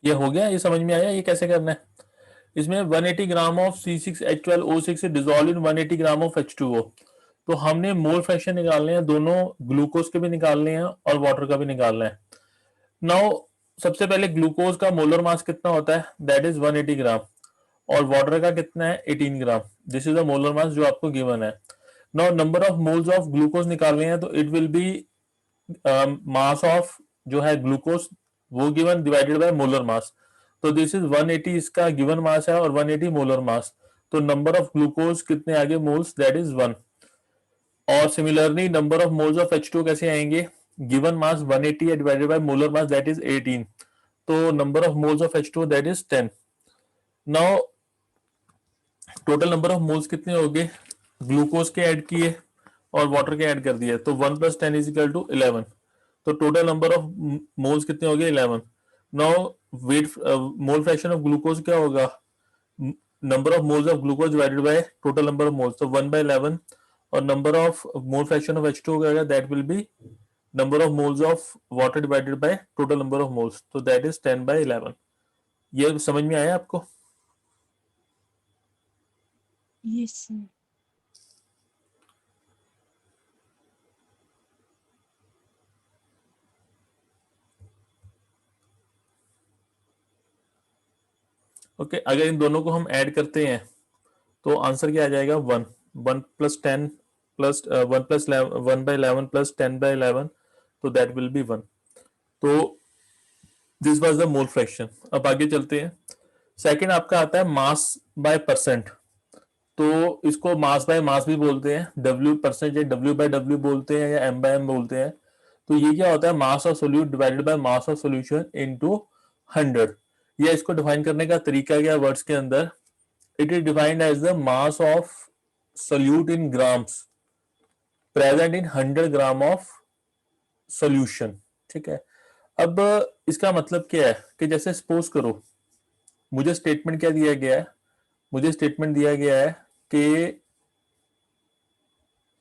ये हो गया, ये समझ में आया ये कैसे करना है? इसमें 180 gram of C6H12O6 dissolve in 180 gram of H2O। तो हमने मोल फ्रैक्शन निकालने हैं, दोनों ग्लूकोज के भी निकालने हैं और वाटर का भी निकालना है। नाउ सबसे पहले ग्लूकोज का मोलर मास कितना होता है, दैट इज 180 ग्राम, और वाटर का कितना है 18 ग्राम। This is the molar mass जो आपको गिवन है। Now number of moles of glucose निकालने हैं, तो it will be mass of जो है ग्लूकोज वो given divided by molar mass. तो दिस इज 180 इसका गिवन मास है और 180 मोलर मास। तो नंबर ऑफ ग्लूकोज कितने आगे मोल्स, दैट इज 1। और similarly number of moles of H2 कैसे आएंगे, गिवन मास 180 है divided by molar mass that is 18। तो number of moles of H2 that is 10। Now total number of moles कितने हो गए, ग्लूकोज के ऐड किए और वाटर के ऐड कर दिए, तो 1 + 10 इज इक्वल टू 11। तो टोटल नंबर ऑफ मोल्स कितने हो गए 11। Now weight mole fraction of glucose क्या होगा, number of moles of glucose divided by total number of moles, तो 1/11। और number of mole fraction of H2 हो जाएगा, that will be number of moles of water divided by total number of moles, तो that is 10/11। ये समझ में आया आपको? Yes, sir. ओके अगर इन दोनों को हम ऐड करते हैं तो आंसर क्या आ जाएगा, 1। 1 + 10 प्लस 1/11 प्लस 10/11, तो दैट विल बी 1। तो this was the mole fraction. अब आगे चलते हैं। सेकंड आपका आता है मास बाय परसेंट। तो इसको मास बाय मास भी बोलते हैं, डब्ल्यू परसेंट या W/W बोलते हैं या M/M बोलते हैं। तो ये क्या होता है, mass of solute divided by mass of solution into 100। या इसको डिफाइन करने का तरीका क्या वर्ड्स के अंदर, it is defined as the mass of solute in grams present in 100 gram of solution. ठीक है। अब इसका मतलब क्या है कि जैसे सपोज करो मुझे स्टेटमेंट क्या दिया गया है, मुझे स्टेटमेंट दिया गया है कि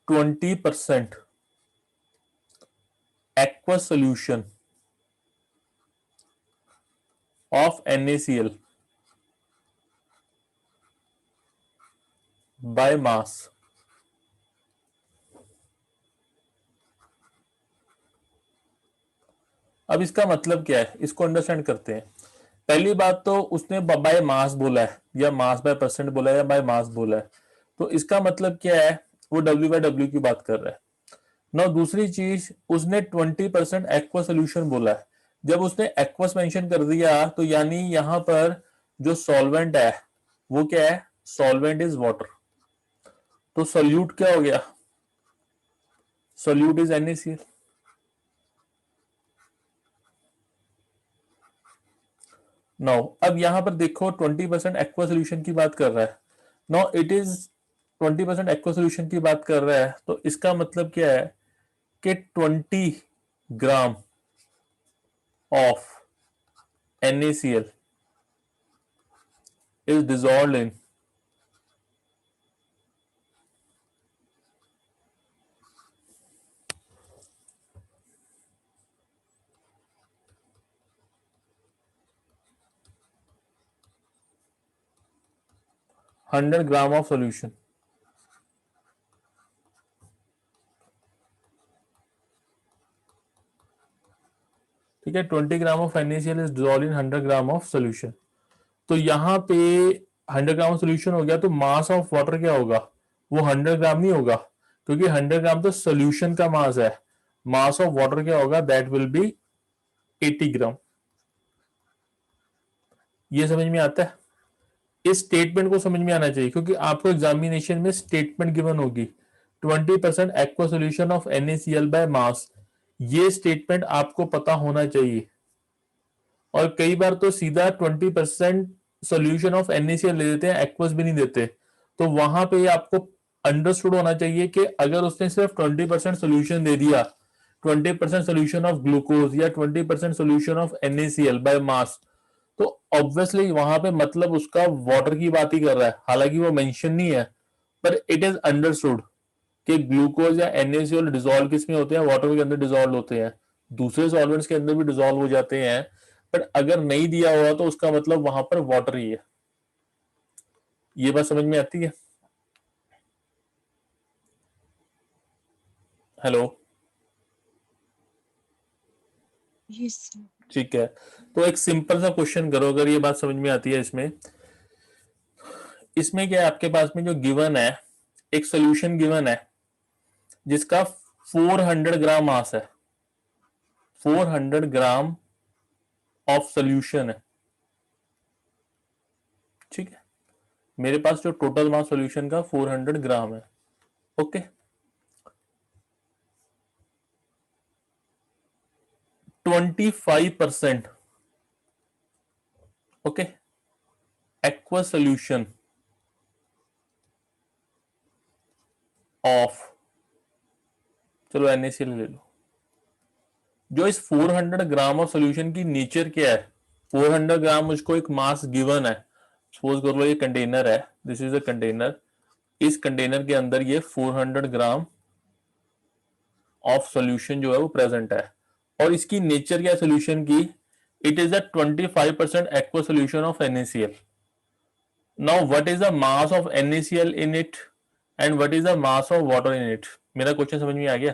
20% aqueous solution of NaCl by mass अब इसका मतलब क्या है, इसको अंडरस्टैंड करते हैं। पहली बात तो उसने बाय मास बोला है या मास बाय परसेंट बोला है या बाय मास बोला है, तो इसका मतलब क्या है, वो W/W की बात कर रहा है ना। दूसरी चीज उसने 20% एक्वा सोल्यूशन बोला है। जब उसने एक्वस मेंशन कर दिया तो यानी यहां पर जो सॉल्वेंट है वो क्या है, सॉल्वेंट इज वाटर। तो सोल्यूट क्या हो गया, सोल्यूट इज NaCl। नाउ अब यहां पर देखो 20% एक्वा सोल्यूशन की बात कर रहा है। Now it is 20% aqua solution की बात कर रहा है, तो इसका मतलब क्या है कि 20 gram of NaCl is dissolved in 100 gram of solution. ठीक है, 20 gram of NaCl is dissolved in 100 gram of solution. तो यहाँ पे 100 ग्राम ऑफ सॉल्यूशन हो गया, तो मास ऑफ वाटर क्या होगा, वो 100 ग्राम नहीं होगा, क्योंकि 100 ग्राम तो सॉल्यूशन का मास है। मास ऑफ वाटर क्या होगा, दैट विल बी 80 ग्राम। ये समझ में आता है? इस स्टेटमेंट को समझ में आना चाहिए, क्योंकि आपको एग्जामिनेशन में स्टेटमेंट गिवन होगी 20% aqua solution of NaCl by mass. ये स्टेटमेंट आपको पता होना चाहिए। और कई बार तो सीधा 20% सोल्यूशन ऑफ NaCl ले देते हैं, एक्वस भी नहीं देते। तो वहां पे आपको अंडरस्टूड होना चाहिए कि अगर उसने सिर्फ 20% सोल्यूशन दे दिया, 20% सोल्यूशन ऑफ ग्लूकोज या 20% solution of NaCl by mass, तो ऑब्वियसली वहां पे मतलब उसका वाटर की बात ही कर रहा है, हालांकि वो मेंशन नहीं है, पर इट इज अंडरस्टूड कि ग्लूकोज या NaCl डिसॉल्व किस में होते हैं, वाटर के अंदर डिसॉल्व होते हैं, दूसरे सॉल्वेंट्स के अंदर भी डिसॉल्व हो जाते हैं। बट अगर नहीं दिया हुआ तो उसका मतलब वहां पर वाटर ही है। ये बात समझ में आती है? हेलो? Yes, sir. ठीक है, तो एक सिंपल सा क्वेश्चन करो अगर ये बात समझ में आती है। इसमें इसमें क्या है, आपके पास में जो गिवन है, एक सोल्यूशन गिवन है जिसका 400 ग्राम मास है, 400 ग्राम ऑफ सोल्यूशन है। ठीक है, मेरे पास जो टोटल मास सोल्यूशन का 400 ग्राम है। Okay, 25%, okay, aqua solution of, चलो NaCl ले लो। जो इस 400 ग्राम ऑफ सोल्यूशन की नेचर क्या है, 400 ग्राम मुझको एक मास गिवन है। सपोज कर लो ये कंटेनर है, दिस इज अ कंटेनर। इस कंटेनर के अंदर ये 400 ग्राम ऑफ सोल्यूशन जो है वो प्रेजेंट है। और इसकी नेचर क्या है सोल्यूशन की, it is a 25% aqua solution of NaCl। Now what is the mass of NaCl in it and what is the mass of water in it? मेरा क्वेश्चन समझ में आ गया?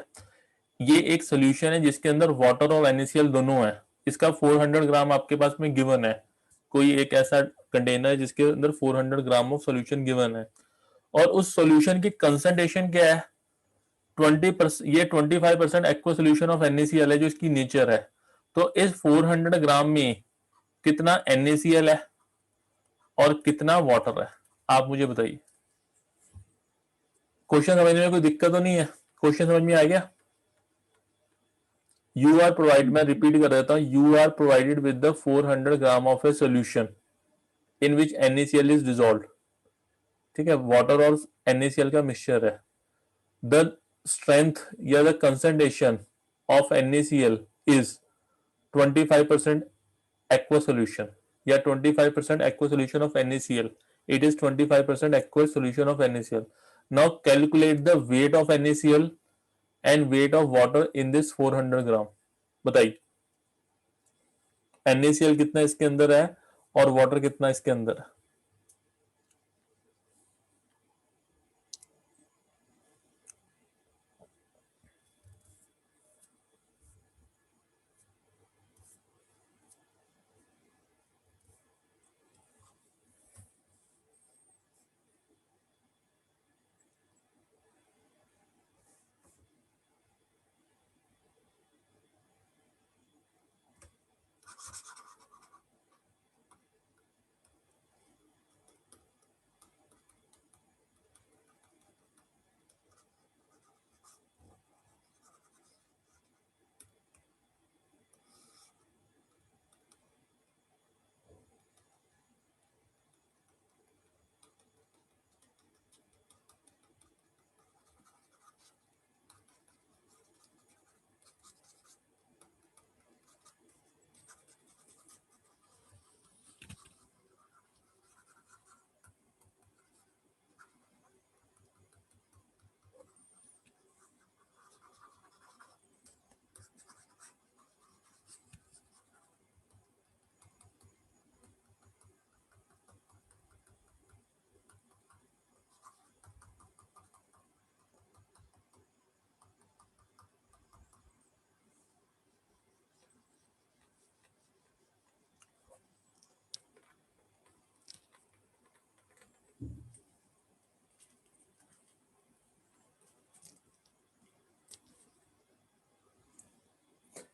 ये एक सोल्यूशन है जिसके अंदर वाटर और NaCl दोनों है। इसका 400 ग्राम आपके पास में गिवन है। कोई एक ऐसा कंटेनर है जिसके अंदर 400 ग्राम ऑफ सोल्यूशन गिवन है, और उस सोल्यूशन की कंसंट्रेशन क्या है, 20%। ये 25% एक्वा सोल्यूशन ऑफ NaCl है जो इसकी नेचर है। तो इस 400 ग्राम में कितना NaCl है और कितना वाटर है, आप मुझे बताइए। क्वेश्चन समझने में कोई दिक्कत तो नहीं है? क्वेश्चन समझ में आ गया? यू आर प्रोवाइड, मैं रिपीट कर देता हूं, you are provided with the 400 gram of a solution in which NaCl is dissolve. ठीक है, वाटर और NaCl का मिक्सचर है। द स्ट्रेंथ या the concentration of NaCl is 25% aqua solution या 25% aqua solution of NaCl. It is 25% aqua solution of NaCl. Now calculate the weight of NaCl and weight of water in this 400 ग्राम। बताइए NaCl कितना इसके अंदर है और water कितना इसके अंदर है?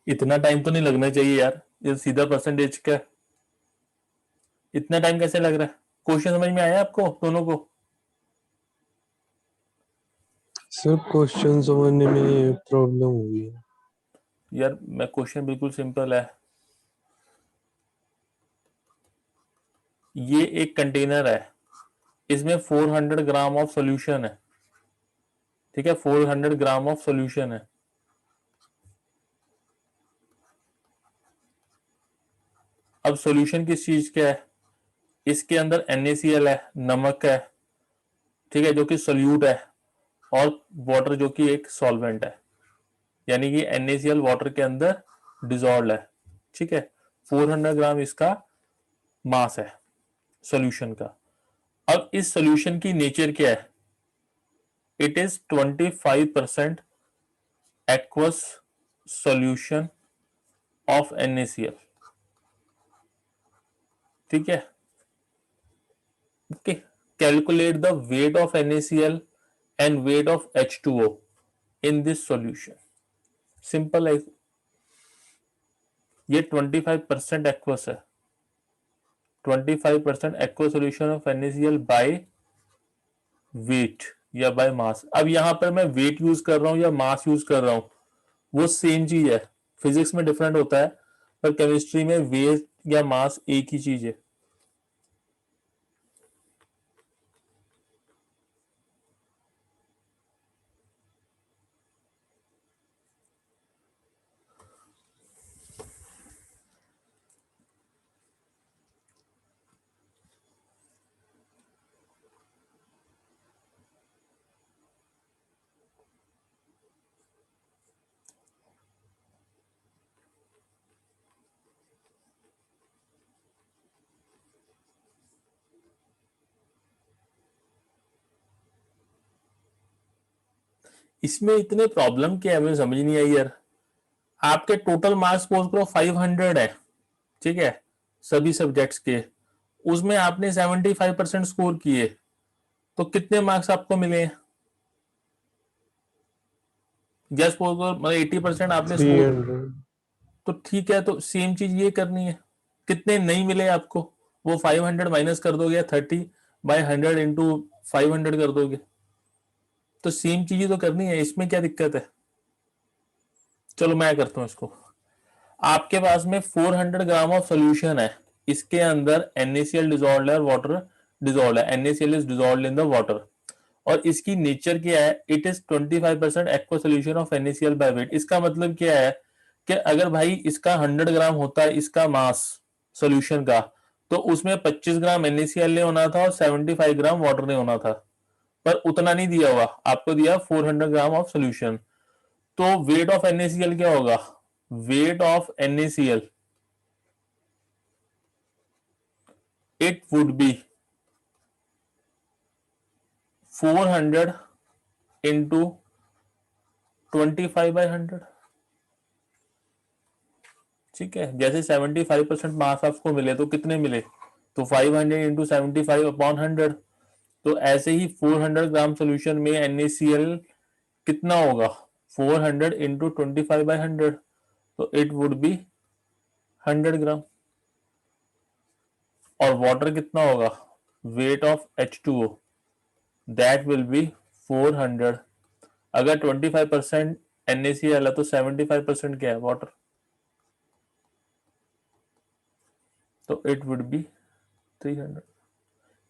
इतना टाइम तो नहीं लगना चाहिए यार, ये सीधा परसेंटेज का। इतना टाइम कैसे लग रहा है? क्वेश्चन समझ में आया आपको दोनों को? सर क्वेश्चन समझने में प्रॉब्लम हुई है। यार मैं क्वेश्चन बिल्कुल सिंपल है। ये एक कंटेनर है, इसमें 400 ग्राम ऑफ सोल्यूशन है। ठीक है, 400 ग्राम ऑफ सोल्यूशन है। अब सॉल्यूशन किस चीज का है, इसके अंदर NaCl है, नमक है, ठीक है, जो कि सोल्यूट है, और वाटर जो कि एक सॉल्वेंट है, यानी कि NaCl वाटर के अंदर डिजॉल्व है। ठीक है, 400 ग्राम इसका मास है सॉल्यूशन का। अब इस सॉल्यूशन की नेचर क्या है? It is 25% aqueous solution of NaCl। ठीक है, okay. Calculate the weight of NaCl and weight of H2O in this solution. Simple है, ये 25% एक्वस है, 25% aqueous solution of NaCl by weight या बाय मास। अब यहां पर मैं वेट यूज कर रहा हूं या मास यूज कर रहा हूं, वो सेम चीज है। फिजिक्स में डिफरेंट होता है, पर केमिस्ट्री में वेट या मास एक ही चीज है। इसमें इतने प्रॉब्लम क्या है मुझे समझ नहीं आई यार। आपके टोटल मार्क्स सपोज करो 500 है, ठीक है, सभी सब्जेक्ट्स के, उसमें आपने 75% स्कोर किए, तो कितने मार्क्स आपको मिले? या सपोज करो मतलब 80% आपने स्कोर, 300। तो ठीक है, तो सेम चीज ये करनी है। कितने नहीं मिले आपको, वो 500 माइनस कर दोगे, 30/100 इंटू 500 कर दोगे, तो सेम चीज ही तो करनी है, इसमें क्या दिक्कत है? चलो मैं करता हूं इसको। आपके पास में 400 ग्राम ऑफ सोल्यूशन है, इसके अंदर NaCl डिजॉल्व है और वाटर डिजॉल्व है। NaCl is dissolve in the water, और इसकी नेचर क्या है? It is 25% aqua solution of NaCl by weight. इसका मतलब क्या है कि अगर भाई इसका 100 ग्राम होता है इसका मास सोल्यूशन का, तो उसमें 25 ग्राम NaCl ने होना था और 75 ग्राम वाटर ने होना था, पर उतना नहीं दिया हुआ आपको, दिया 400 ग्राम ऑफ सोल्यूशन। तो वेट ऑफ NaCl क्या होगा? Weight of NaCl, it would be 400 into 25/100। ठीक है, जैसे 75% मास आपको मिले तो कितने मिले, तो 500 इंटू 75/100। तो ऐसे ही 400 ग्राम सोल्यूशन में NaCl कितना होगा? 400 इंटू 25/100, तो इट वुड बी 100 ग्राम। और वाटर कितना होगा? Weight of H2O, that will B 400। अगर 25% NaCl है तो 75% क्या है? वाटर, तो इट वुड बी 300।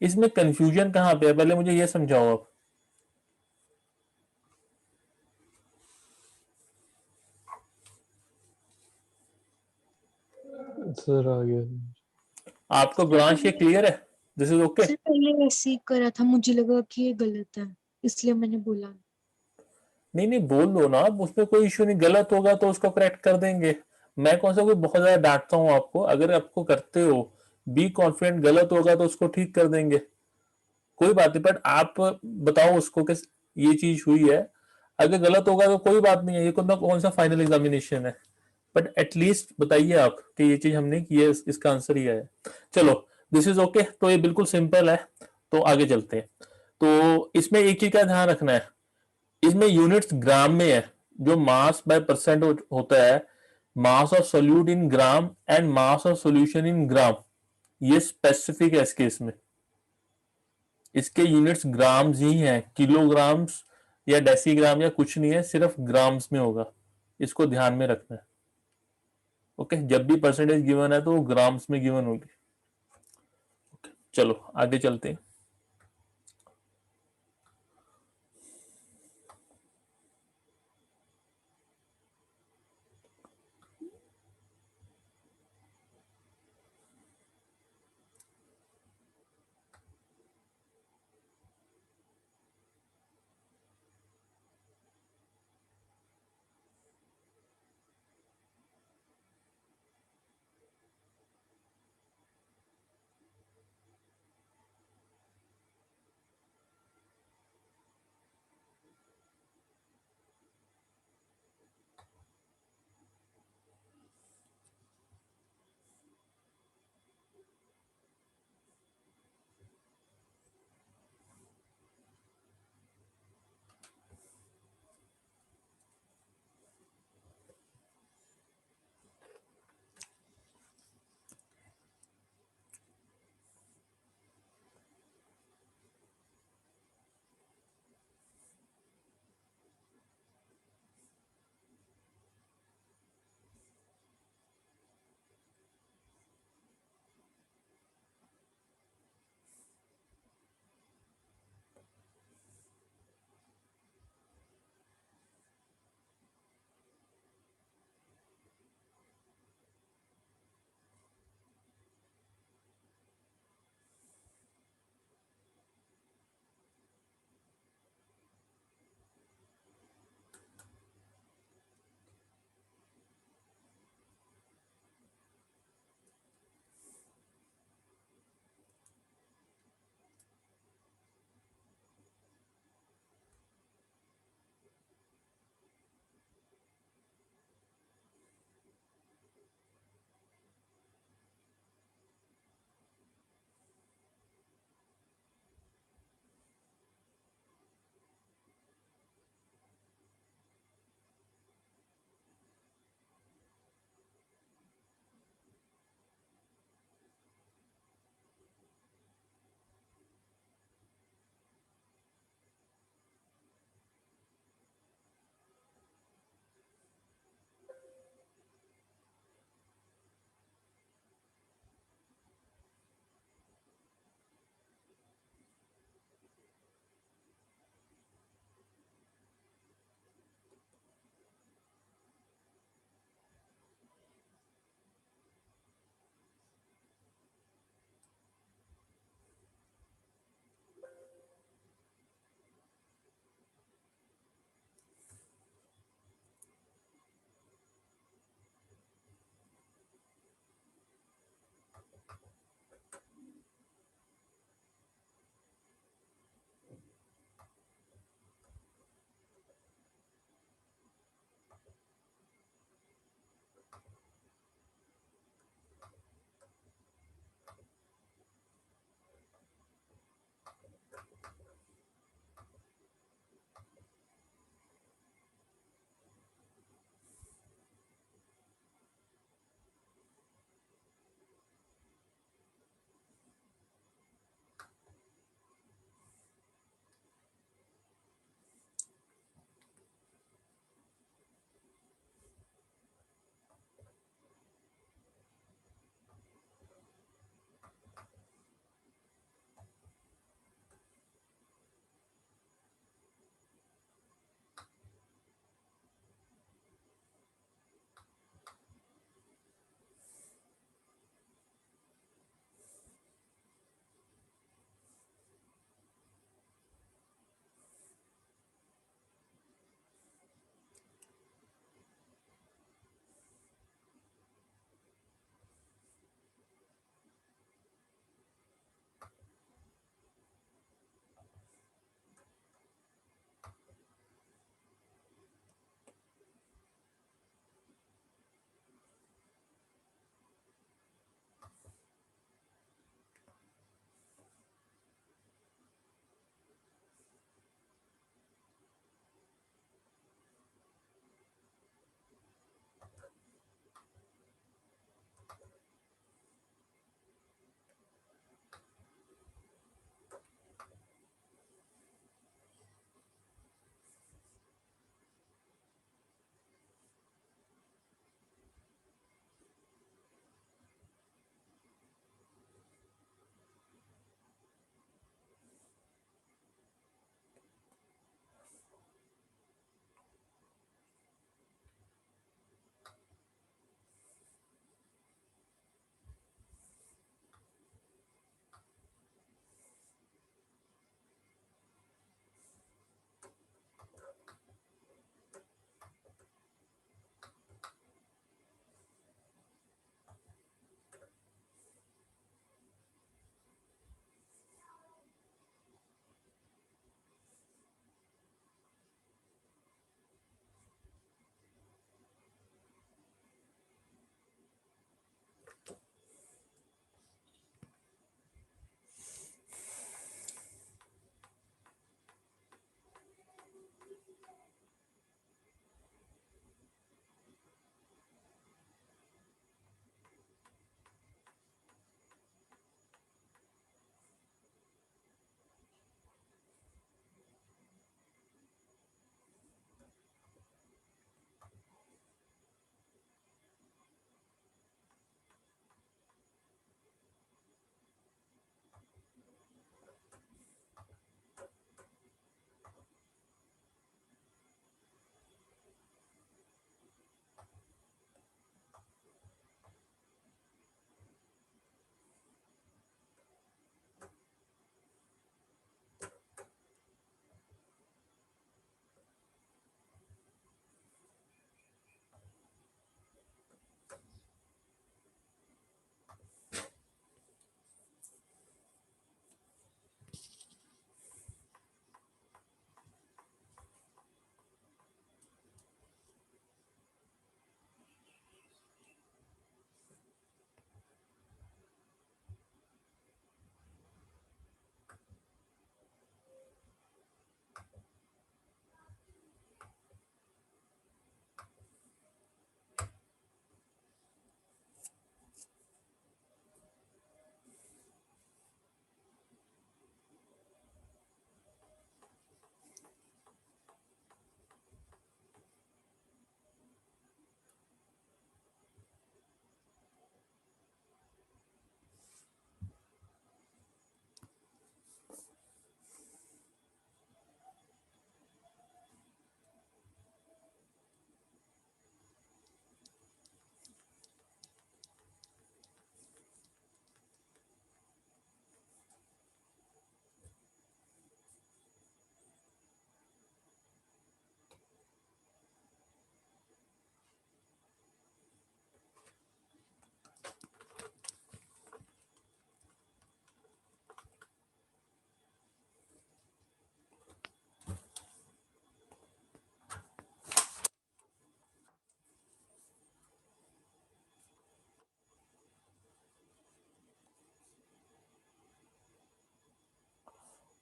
इसमें कंफ्यूजन कहां पे है, पहले मुझे ये समझाओ आप। सर आ गया। आपको ब्रांच ये क्लियर है? This is okay? सर पहले ऐसे ही करा था, मुझे लगा कि ये गलत है, इसलिए मैंने बोला। नहीं नहीं, बोल दो ना, उसमें कोई इश्यू नहीं, गलत होगा तो उसको करेक्ट कर देंगे। मैं कौन सा कोई बहुत ज्यादा डांटता हूँ आपको, अगर आपको करते हो बी कॉन्फिडेंट, गलत होगा तो उसको ठीक कर देंगे, कोई बात नहीं। बट आप बताओ उसको कि ये चीज हुई है, अगर गलत होगा तो कोई बात नहीं है, ये कौन सा फाइनल एग्जामिनेशन है। बट एटलीस्ट बताइए आप कि ये चीज हमने की है, इसका आंसर ये है। चलो, दिस इज ओके, तो ये बिल्कुल सिंपल है। तो आगे चलते हैं। तो इसमें एक चीज का ध्यान रखना है, इसमें यूनिट्स ग्राम में है, जो मास बाय परसेंट होता है, mass of solute in gram and mass of solution in gram, ये स्पेसिफिक है इस केस में। इसके यूनिट्स ग्राम्स ही हैं, किलोग्राम्स या डेसीग्राम या कुछ नहीं है, सिर्फ ग्राम्स में होगा, इसको ध्यान में रखना है। ओके, जब भी परसेंटेज गिवन है तो वो ग्राम्स में गिवन होगी। चलो आगे चलते हैं।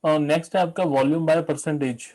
और नेक्स्ट है आपका वॉल्यूम बाय परसेंटेज।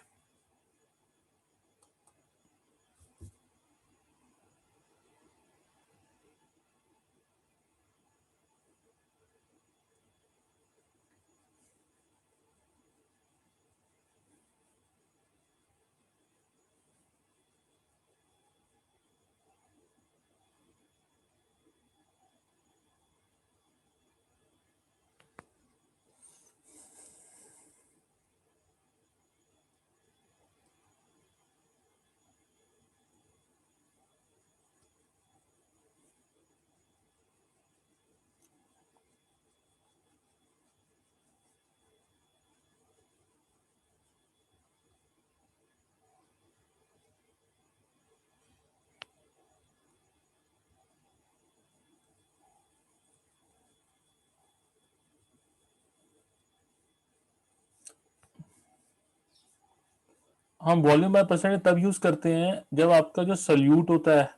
हम वॉल्यूम बाय परसेंटेज तब यूज करते हैं जब आपका जो सल्यूट होता है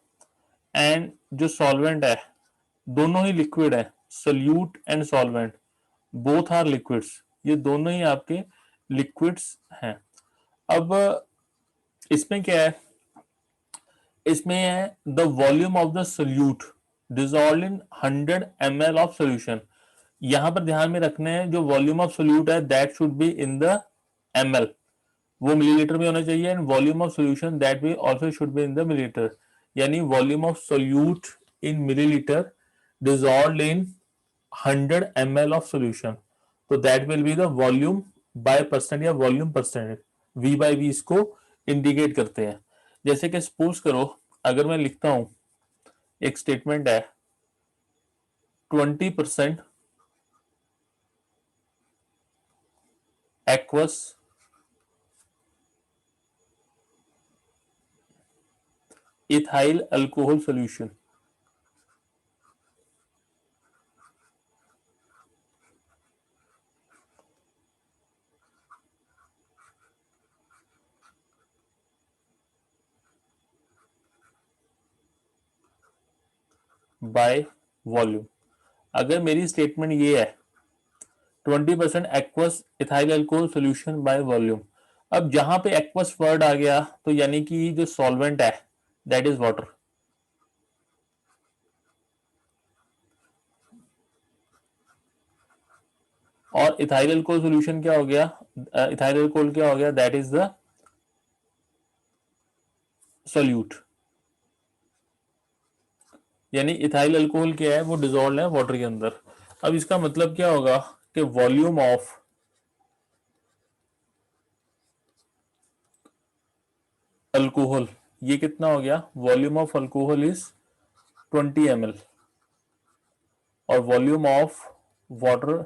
एंड जो सॉल्वेंट है दोनों ही लिक्विड है। Solute and solvent both are liquids, ये दोनों ही आपके लिक्विड्स हैं। अब इसमें क्या है, इसमें है the volume of the solute dissolve in 100 ml of solution. यहां पर ध्यान में रखना है जो वॉल्यूम ऑफ सोल्यूट है that should be in the ml, वो मिलीलीटर में होना चाहिए। And volume of solution that भी also should be in the millilitre, यानी volume of solute in millilitre dissolve in 100 ml of solution, तो that will be the volume by percent या volume percent. V by V इसको indicate करते हैं। जैसे कि suppose करो अगर मैं लिखता हूं एक स्टेटमेंट है 20% aqueous ethyl alcohol solution, by volume. अगर मेरी स्टेटमेंट ये है 20% aqueous ethyl alcohol solution by volume, अब जहां पे एक्वस वर्ड आ गया तो यानी कि जो सॉल्वेंट है दैट इज वाटर, और इथाइल अल्कोहल सॉल्यूशन क्या हो गया, इथाइल अल्कोहल क्या हो गया, दैट इज द सोल्यूट। यानी इथाइल अल्कोहल क्या है, वो डिजोल्व है वाटर के अंदर। अब इसका मतलब क्या होगा कि वॉल्यूम ऑफ अल्कोहल ये कितना हो गया, volume of alcohol is 20 ml और वॉल्यूम ऑफ वाटर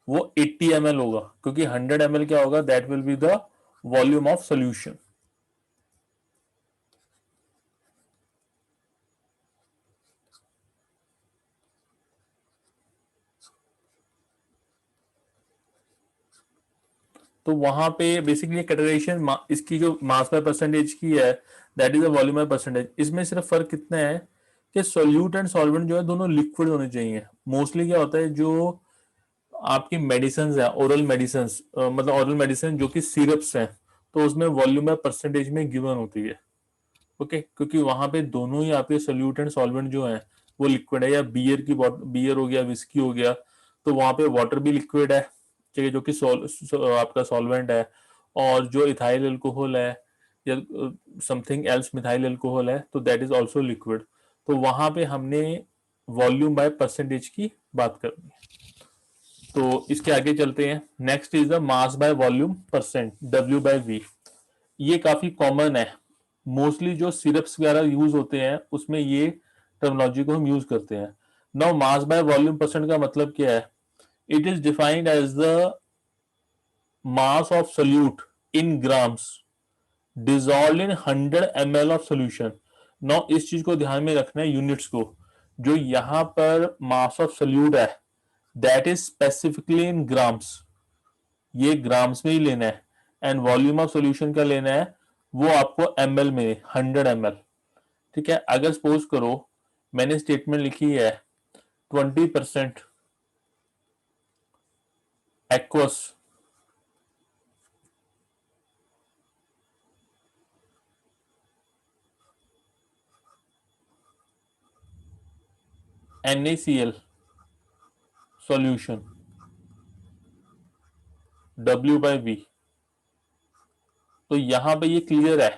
वो 80 ml होगा, क्योंकि 100 ml क्या होगा, that will be the volume of solution. तो वहां पे बेसिकली कैटेगराइजेशन इसकी जो मास बाय परसेंटेज की है that is the volume by percentage. इसमें सिर्फ फर्क कितना है कि सोल्यूट एंड सॉल्वेंट जो है दोनों लिक्विड होने चाहिए। मोस्टली क्या होता है जो आपकी मेडिसिन है, ओरल मेडिसिन, मतलब ओरल मेडिसिन जो कि सिरप्स हैं, तो उसमें वॉल्यूम बाय परसेंटेज में गिवन होती है। ओके, क्योंकि वहां पे दोनों ही आपके सोल्यूट एंड सॉल्वेंट जो है वो लिक्विड है। या बियर की बियर हो गया, विस्की हो गया, तो वहां पे वाटर भी लिक्विड है, ठीक है, जो कि आपका सॉल्वेंट है। और जो इथाइल अल्कोहल है या समथिंग एल्स मिथाइल अल्कोहल है, तो दैट इज आल्सो लिक्विड। तो वहां पे हमने वॉल्यूम बाय परसेंटेज की बात करनी है। तो इसके आगे चलते हैं। Next is the mass by volume percent, W by V। ये काफी कॉमन है, मोस्टली जो सिरप्स वगैरह यूज होते हैं उसमें ये टर्मिनोलॉजी को हम यूज करते हैं। Now mass by volume percent का मतलब क्या है, it is defined as the mass of solute in grams dissolve in 100 ml of solution. Now इस चीज को ध्यान में रखना है, यूनिट्स को। जो यहां पर मास ऑफ सोल्यूट है that is specifically in grams, ये ग्राम्स में ही लेना है। एंड वॉल्यूम ऑफ सॉल्यूशन का लेना है, वो आपको ml में 100 ml। ठीक है, अगर सपोज करो मैंने स्टेटमेंट लिखी है 20% एक्वस NaCl सॉल्यूशन W/V, तो यहां पे ये क्लियर है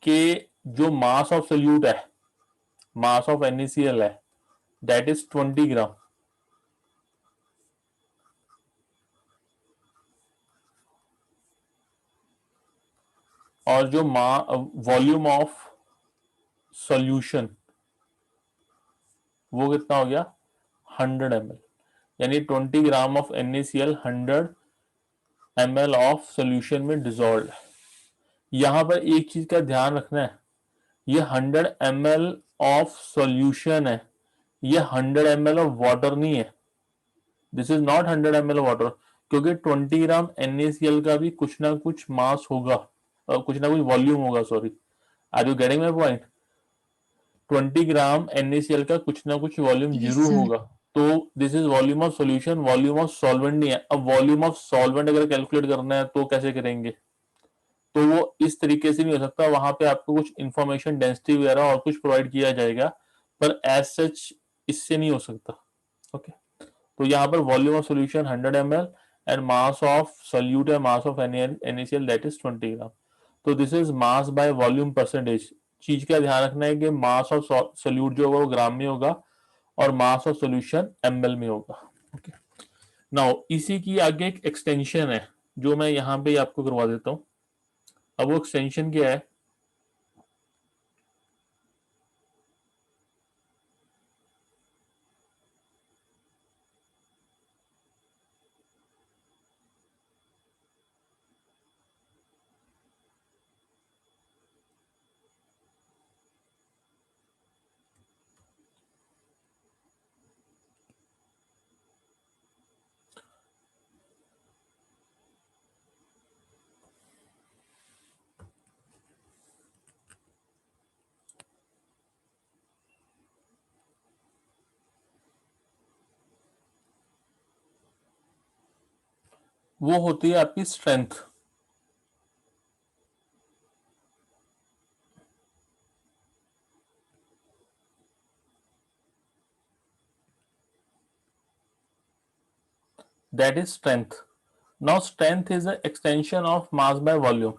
कि जो मास ऑफ सोल्यूट है, मास ऑफ NaCl है, दैट इज 20 ग्राम, और जो वॉल्यूम ऑफ सॉल्यूशन वो कितना हो गया 100 ml, यानी 20 gram of NaCl 100 ml of solution में डिसॉल्व है। यहां पर एक चीज का ध्यान रखना है, ये 100 ml ऑफ सॉल्यूशन है, ये 100 ml ऑफ वाटर नहीं है, this is not 100 ml water, क्योंकि 20 ग्राम NaCl का भी कुछ ना कुछ मास होगा, कुछ ना कुछ वॉल्यूम होगा, sorry, are you getting my point? 20 gram NaCl का कुछ ना कुछ वॉल्यूम Yes, जरूर sir. होगा, तो this is volume of solution, volume of solvent नहीं है। अब वॉल्यूम ऑफ सॉल्वेंट अगर कैलकुलेट करना है तो कैसे करेंगे, तो वो इस तरीके से नहीं हो सकता, वहां पे आपको कुछ इंफॉर्मेशन डेंसिटी वगैरह और कुछ प्रोवाइड किया जाएगा, पर एज सच इससे नहीं हो सकता। ओके, तो यहाँ पर volume of solution 100 ml and mass of solute है, mass of NaCl that is 20 gram, तो this is mass by volume percentage. चीज का ध्यान रखना है कि मास ऑफ सोल्यूट जो होगा वो ग्राम में होगा और मास ऑफ सॉल्यूशन ml में होगा। ओके, नाउ इसी की आगे एक एक्सटेंशन है जो मैं यहाँ पे आपको करवा देता हूँ। अब वो एक्सटेंशन क्या है, वो होती है आपकी strength. That is strength. Now strength is a extension of mass by volume.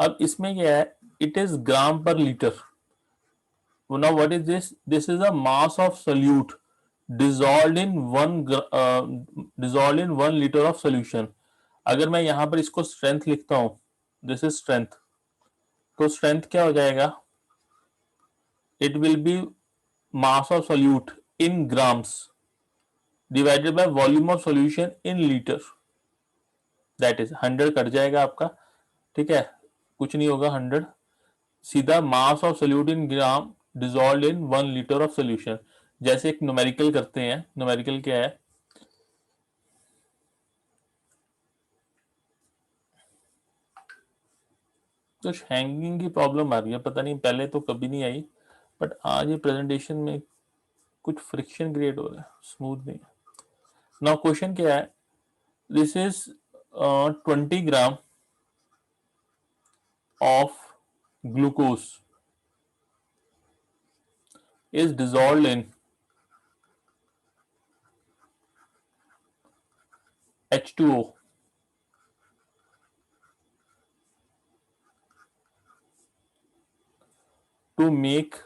अब इसमें क्या है, इट इज ग्राम पर litre. Now what is this? This is a mass of solute dissolved in dissolved in 1 liter of solution। अगर मैं यहां पर इसको स्ट्रेंथ लिखता हूं, दिस इज स्ट्रेंथ, तो स्ट्रेंथ क्या हो जाएगा, it will be mass of solute in grams divided by volume of solution in litre, that is 100 cut जाएगा आपका, ठीक है, कुछ नहीं होगा 100, सीधा मास of solute in gram dissolved in 1 liter of solution. जैसे एक न्यूमेरिकल करते हैं, न्यूमेरिकल क्या है, कुछ हैंगिंग की प्रॉब्लम आ रही है, पता नहीं पहले तो कभी नहीं आई, बट आज ये प्रेजेंटेशन में कुछ फ्रिक्शन क्रिएट हो रहा है, स्मूथ नहीं है। नाउ क्वेश्चन क्या है, this is 20 gram of glucose is dissolved in H2O to make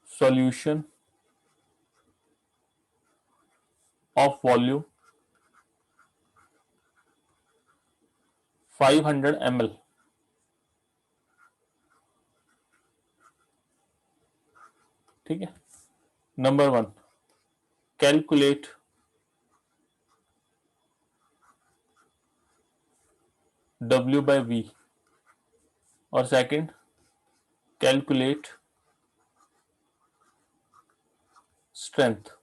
solution of volume 500 ml। ठीक है, नंबर 1 कैलकुलेट W/V, और सेकंड कैलकुलेट स्ट्रेंथ।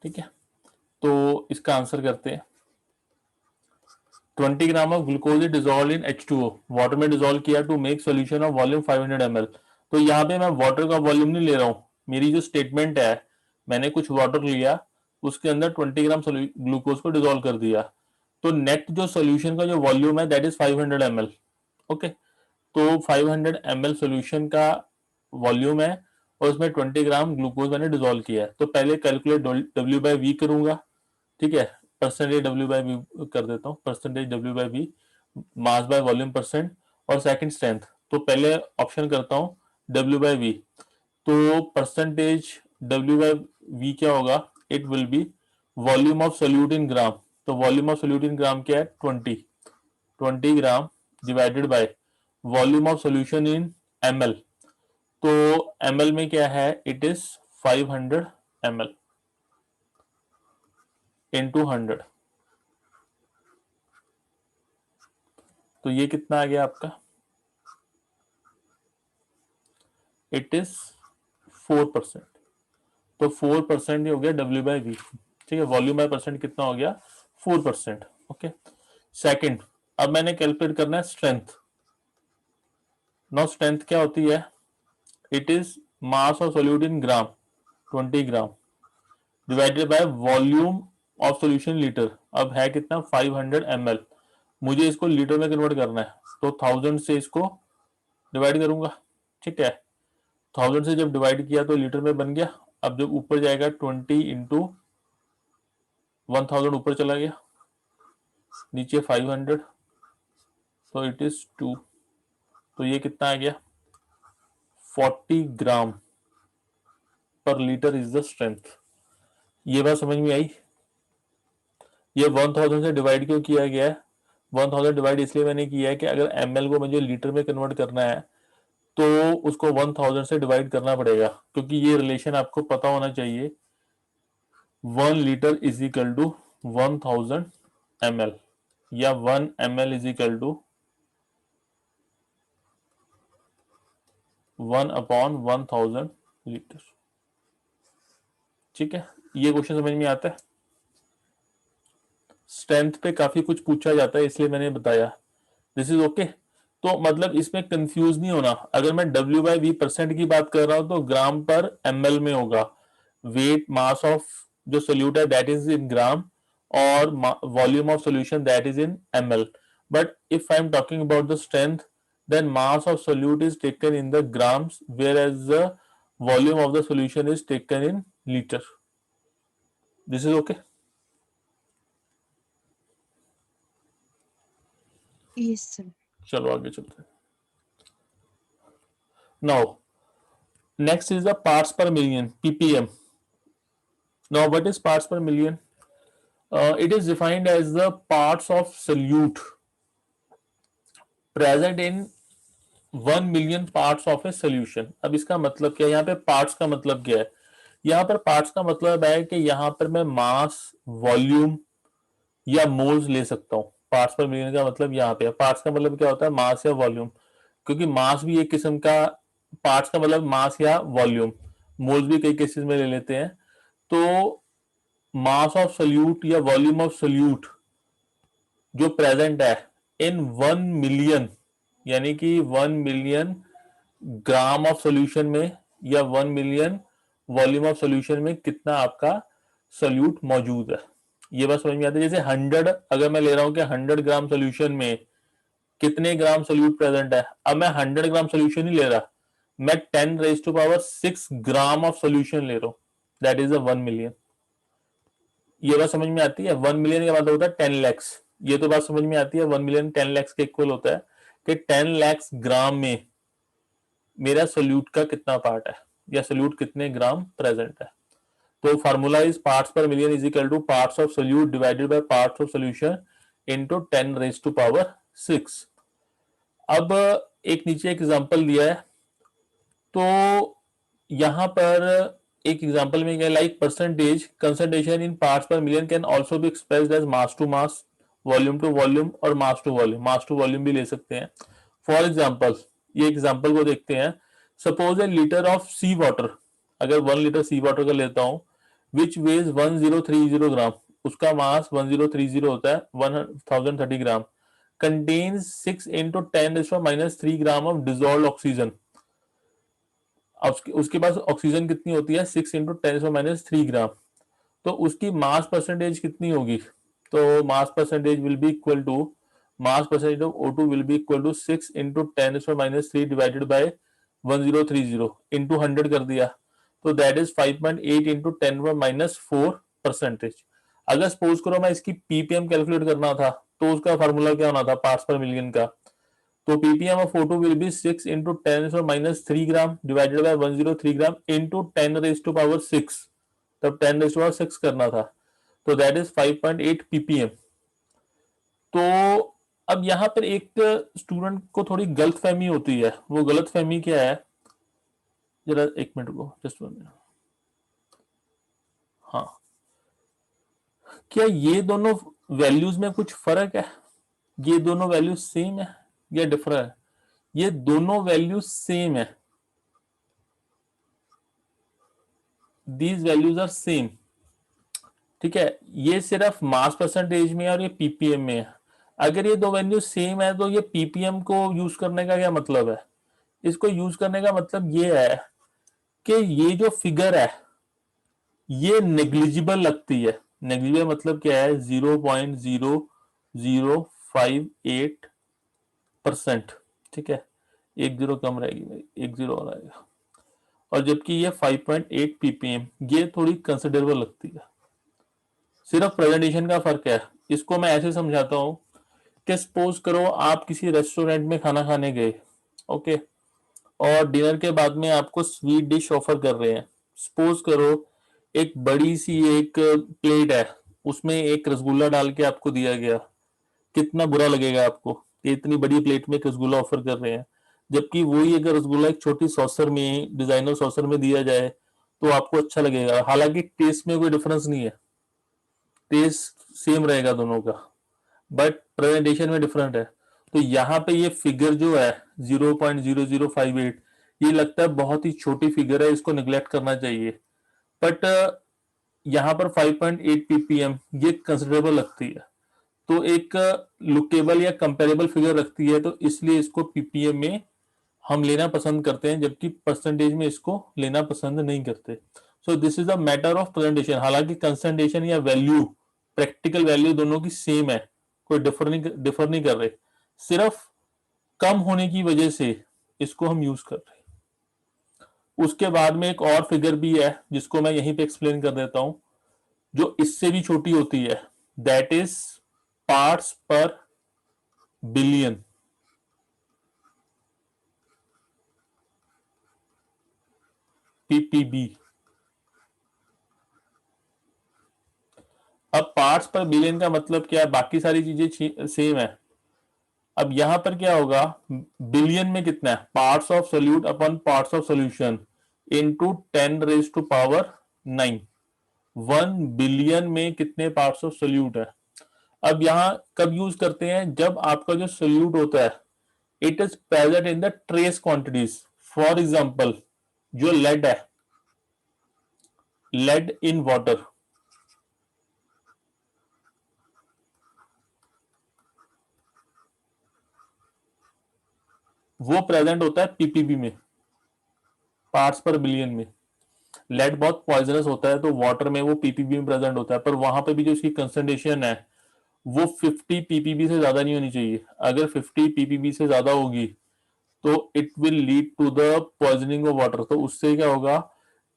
ठीक है, तो इसका आंसर करते हैं। 20 gram of glucose is dissolve in H2O, water में डिसॉल्व किया to make solution of volume 500 ml। तो यहाँ पे मैं वाटर का वॉल्यूम नहीं ले रहा हूँ, मेरी जो स्टेटमेंट है, मैंने कुछ वाटर लिया, उसके अंदर 20 ग्राम ग्लूकोज को डिसॉल्व कर दिया, तो नेट जो सोल्यूशन का जो वॉल्यूम है दैट इज 500 ml। ओके, तो 500 ml सॉल्यूशन का वॉल्यूम है और उसमें 20 ग्राम ग्लूकोज मैंने डिसॉल्व किया है। तो पहले कैलकुलेट W बाई वी करूंगा, ठीक है, परसेंटेज W बाई वी कर देता हूँ, percentage W by V, mass by volume percent, और सेकंड स्ट्रेंथ। तो पहले ऑप्शन करता हूँ W बाई वी, तो परसेंटेज W बाई वी क्या होगा, it will be volume of solute in gram. तो volume of solute in gram क्या है, 20 gram divided by volume of solution in ml। तो ml में क्या है, इट इज 500 ml इंटू 100। तो ये कितना आ गया आपका, इट इज 4%। तो 4% हो गया W बाई वी, ठीक है, वॉल्यूम बाय परसेंट कितना हो गया, 4%। ओके, सेकंड, अब मैंने कैलकुलेट करना है स्ट्रेंथ। नाउ स्ट्रेंथ क्या होती है, it is mass of solute in gram 20 gram divided by volume of solution litre. अब है कितना, 500 ml, मुझे इसको लीटर में कन्वर्ट करना है, तो 1000 से इसको डिवाइड करूंगा, ठीक है। 1000 से जब डिवाइड किया तो लीटर में बन गया। अब जब ऊपर जाएगा 20 इंटू 1000 ऊपर चला गया, नीचे 500, तो इट इज 2। तो ये कितना आ गया, 40 ग्राम पर लीटर इज द स्ट्रेंथ। ये बात समझ में आई। ये 1000 से डिवाइड क्यों किया गया है, 1000 डिवाइड इसलिए मैंने किया है कि अगर ml को मुझे लीटर में कन्वर्ट करना है तो उसको 1000 से डिवाइड करना पड़ेगा, क्योंकि ये रिलेशन आपको पता होना चाहिए, 1 litre is equal to 1000 ml, या 1 ml is equal to 1/1000 litre. ठीक है, ये क्वेश्चन समझ में आता है। स्ट्रेंथ पे काफी कुछ पूछा जाता है, इसलिए मैंने बताया। This is okay. तो मतलब इसमें कंफ्यूज नहीं होना। अगर मैं W बाई वी परसेंट की बात कर रहा हूं तो ग्राम पर ml में होगा। वेट मास ऑफ जो सोल्यूट है दैट इज इन ग्राम, और volume of solution that is in ml। But if I am talking about the strength, then mass of solute is taken in the grams, whereas the volume of the solution is taken in liter. This is okay. Yes, sir. चलो आगे चलते हैं। Now next is the parts per million, ppm. Now what is parts per million? It is defined as the parts of solute present in 1 million parts of a solution. अब इसका मतलब क्या है, यहाँ पे पार्ट्स का मतलब क्या है, यहाँ पर पार्ट्स का मतलब है कि यहाँ पर मैं मास, वॉल्यूम या मोल्स ले सकता हूँ। पार्ट्स पर मिलियन का मतलब यहाँ पे, पार्ट्स का मतलब क्या होता है, मास या वॉल्यूम, क्योंकि मास भी एक किस्म का, पार्ट्स का मतलब मास या वॉल्यूम, मोल्स भी कई केसेस में ले लेते हैं। तो मास ऑफ सोल्यूट या वॉल्यूम ऑफ सोल्यूट जो प्रेजेंट है इन 1 मिलियन, यानी कि 1 मिलियन ग्राम ऑफ सॉल्यूशन में या 1 मिलियन वॉल्यूम ऑफ सॉल्यूशन में कितना आपका सोल्यूट मौजूद है, ये बात समझ में आती है। जैसे 100, अगर मैं ले रहा हूं कि 100 ग्राम सॉल्यूशन में कितने ग्राम सोल्यूट प्रेजेंट है, अब मैं 100 ग्राम सॉल्यूशन ही ले रहा, मैं 10⁻⁶ ग्राम ऑफ सॉल्यूशन ले रहा हूं, दैट इज 1 मिलियन। ये बात समझ में आती है। 1 मिलियन का मतलब होता है 10 lakhs। ये तो बात समझ में आती है, 1 मिलियन 10 lakhs के इक्वल होता है कि 10 lakhs ग्राम में मेरा सोल्यूट का कितना पार्ट है या सोल्यूट कितने ग्राम प्रेजेंट है। तो formula is parts per million is equal two parts of solute divided by parts of solution into 10⁻⁶। अब एक नीचे एग्जांपल दिया है, तो यहां पर एक एग्जांपल में क्या, like percentage concentration in parts per million can also be expressed as mass to mass, volume to volume और mass to volume. Mass to volume भी ले सकते हैं। फॉर एग्जांपल, ये एग्जांपल को देखते हैं। Suppose a litre of sea water, अगर 1 लीटर सी वाटर का लेता हूं विच वेज 1030 ग्राम, उसका मास 1030 होता है 1030 gram, contains 6 into 10⁻³ gram of dissolve oxygen. उसके पास ऑक्सीजन कितनी होती है, 6 इंटू 10⁻³ ग्राम, तो उसकी मास परसेंटेज कितनी होगी, तो mass percentage will be equal to mass percentage of O2 will be equal to 6 into 10⁻³ divided by 1030 into 100 कर दिया, तो that is 5.8 into 10⁻⁴%। अगर सपोज करो मैं इसकी पीपीएम कैलकुलेट करना था तो उसका फार्मूला क्या होना था पार्ट्स पर मिलियन का, तो ppm of O2 will be 6 into 10⁻³ gram divided by 103 gram into 10⁻6, तब 10⁻6 करना था, तो that is 5.8 ppm। तो अब यहाँ पर एक स्टूडेंट को थोड़ी गलतफहमी होती है, वो गलतफहमी क्या है, जरा एक मिनट को, जस्ट 1 मिनट। हाँ, क्या ये दोनों वैल्यूज में कुछ फर्क है, ये दोनों वैल्यूज सेम है या डिफरेंट है? ये दोनों वैल्यूज सेम है, दीज वैल्यूज आर सेम, ठीक है। ये सिर्फ मास परसेंटेज में है और ये पीपीएम में है। अगर ये दो वैल्यू सेम है तो ये पीपीएम को यूज करने का क्या मतलब है? इसको यूज करने का मतलब ये है कि ये जो फिगर है ये नेग्लिजिबल लगती है। नेग्लिजिबल मतलब क्या है? 0.0058%, ठीक है, एक जीरो कम रहेगी, एक जीरो और आएगा। और जबकि ये 5.8 ppm, ये थोड़ी कंसिडरेबल लगती है। सिर्फ प्रेजेंटेशन का फर्क है। इसको मैं ऐसे समझाता हूं कि सपोज करो आप किसी रेस्टोरेंट में खाना खाने गए, ओके, और डिनर के बाद में आपको स्वीट डिश ऑफर कर रहे हैं। सपोज करो एक बड़ी सी एक प्लेट है, उसमें एक रसगुल्ला डाल के आपको दिया गया, कितना बुरा लगेगा आपको कि इतनी बड़ी प्लेट में रसगुल्ला ऑफर कर रहे हैं, जबकि वही अगर रसगुल्ला एक छोटी सॉसर में, डिजाइनर सॉसर में दिया जाए तो आपको अच्छा लगेगा। हालांकि टेस्ट में कोई डिफरेंस नहीं है, टेस्ट सेम रहेगा दोनों का, बट प्रेजेंटेशन में डिफरेंट है। तो यहाँ पे ये फिगर जो है 0.0058, ये लगता है बहुत ही छोटी फिगर है, इसको निगलेक्ट करना चाहिए, बट यहाँ पर 5.8 ppm ये कंसिडरेबल लगती है, तो एक लुकेबल या कंपेरेबल फिगर रखती है, तो इसलिए इसको पीपीएम में हम लेना पसंद करते हैं, जबकि परसेंटेज में इसको लेना पसंद नहीं करते। So this is a matter of presentation. हालांकि कंसंट्रेशन या वैल्यू, प्रैक्टिकल वैल्यू दोनों की सेम है, कोई डिफर नहीं कर रहे, सिर्फ कम होने की वजह से इसको हम यूज कर रहे हैं। उसके बाद में एक और फिगर भी है जिसको मैं यहीं पे एक्सप्लेन कर देता हूं, जो इससे भी छोटी होती है, दैट इज पार्ट्स पर बिलियन। पीपीबी। अब पार्ट्स पर बिलियन का मतलब क्या है? बाकी सारी चीजें सेम है। अब यहां पर क्या होगा, बिलियन में कितना है? Parts of solute upon parts of solution into 10⁻⁹। 1 billion में कितने पार्ट्स ऑफ सोल्यूट है? अब यहां कब यूज करते हैं? जब आपका जो सोल्यूट होता है it is present in the trace quantities. For example जो लेड है, लेड इन वाटर, वो प्रेजेंट होता है पीपीबी में, पार्ट्स पर बिलियन में। लेड बहुत पॉइजनस होता है तो वाटर में वो पीपीबी में प्रेजेंट होता है, पर वहां पे भी जो इसकी कंसंट्रेशन है वो 50 पीपीबी से ज्यादा नहीं होनी चाहिए। अगर 50 पीपीबी से ज्यादा होगी तो it will lead to the poisoning of water. तो उससे क्या होगा?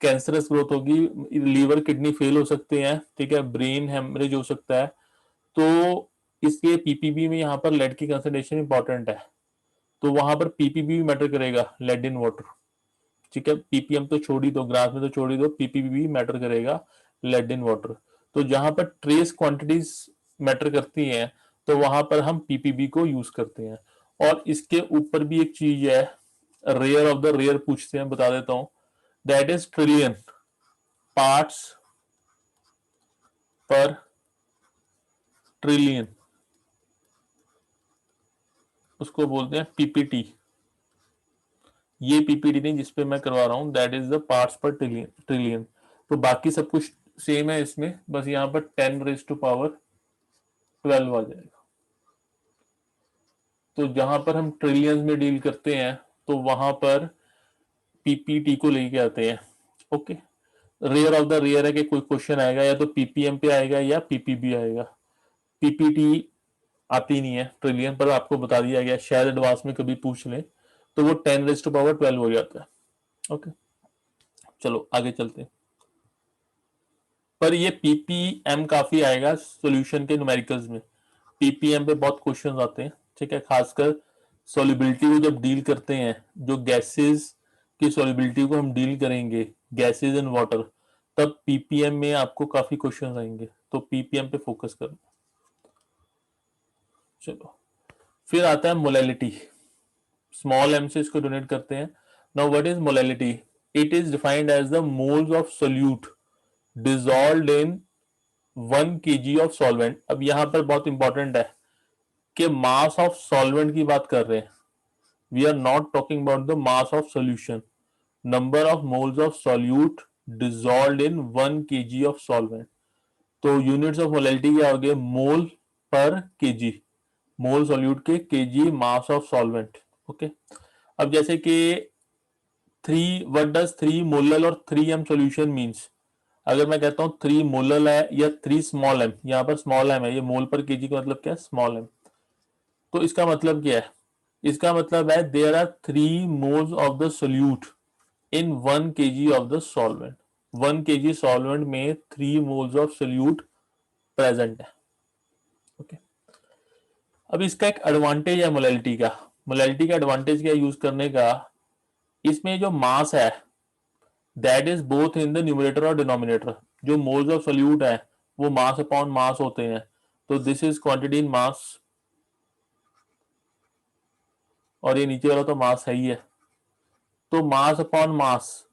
कैंसरस ग्रोथ होगी, लीवर किडनी फेल हो सकते हैं, ठीक है, ब्रेन हेमरेज हो सकता है। तो इसलिए पीपीबी में यहाँ पर लेड की कंसंट्रेशन इंपॉर्टेंट है, तो वहां पर पीपीबी मैटर करेगा, लेड इन वाटर, ठीक है। पीपीएम तो छोड़ दो, ग्राफ में तो छोड़ दो, पीपीबी मैटर करेगा, लेड इन वाटर। तो जहां पर ट्रेस क्वांटिटीज मैटर करती हैं तो वहां पर हम पीपीबी को यूज करते हैं। और इसके ऊपर भी एक चीज है, रेयर ऑफ द रेयर पूछते हैं, बता देता हूं, दैट इज ट्रिलियन। पार्ट्स पर ट्रिलियन, उसको बोलते हैं पीपीटी। ये पीपीटी नहीं जिसपे मैं करवा रहा हूं, दैट इज द पार्ट्स पर ट्रिलियन। तो बाकी सब कुछ सेम है इसमें, बस यहाँ पर 10⁻12 आ जाएगा। तो जहां पर हम ट्रिलियंस में डील करते हैं तो वहां पर पीपीटी को लेके आते हैं, okay. Rare of the rare है कि कोई क्वेश्चन आएगा या तो पीपीएम पे आएगा या पीपीबी आएगा। पीपीटी आती नहीं है ट्रिलियन, पर आपको बता दिया गया, शायद एडवांस में कभी पूछ ले तो वो 10⁻12 हो जाता है। ओके, चलो आगे चलते हैं। पर ये पीपीएम काफी आएगा सॉल्यूशन के न्यूमेरिकल्स में, पीपीएम पे बहुत क्वेश्चन आते हैं, ठीक है, खासकर सॉल्युबिलिटी को जब डील करते हैं, जो गैसेस की सॉल्युबिलिटी को हम डील करेंगे, गैसेस इन वाटर, तब पीपीएम में आपको काफी क्वेश्चन आएंगे, तो पीपीएम पे फोकस करना। चलो, फिर आता है मोलैलिटी, स्मॉल एम से इसको डोनेट करते हैं। Now what is molality? It is defined as the moles of solute dissolved in 1 kg of solvent. अब यहां पर बहुत इंपॉर्टेंट है कि मास ऑफ सॉल्वेंट की बात कर रहे हैं, we are not talking about the mass of solution. Number of moles of solute dissolved in 1 kg of solvent. तो यूनिट्स ऑफ मोलैलिटी क्या हो गए? Mole per kg, mole solute के kg mass of solvent. Okay, अब जैसे कि 3 molal और 3 m solution means, अगर मैं कहता हूं 3 मोलल है या 3 स्मॉल एम, यहां पर स्मॉल एम है, ये मोल पर केजी का मतलब क्या है? Small M. तो इसका मतलब क्या है? इसका मतलब है there are 3 moles of the solute in 1 kg of the solvent. 1 kg solvent में 3 मोल्स ऑफ सोल्यूट प्रेजेंट है। ओके, अब इसका एक एडवांटेज है मोलैलिटी का। मोलैलिटी का एडवांटेज क्या यूज करने का? इसमें जो मास है that is both in the numerator और डिनोमिनेटर। जो मोल्स ऑफ सोल्यूट है वो मास अपॉन मास होते हैं, तो दिस इज क्वांटिटी इन मास, और ये नीचे वाला तो मास है ही है। तो मास अपॉन मास,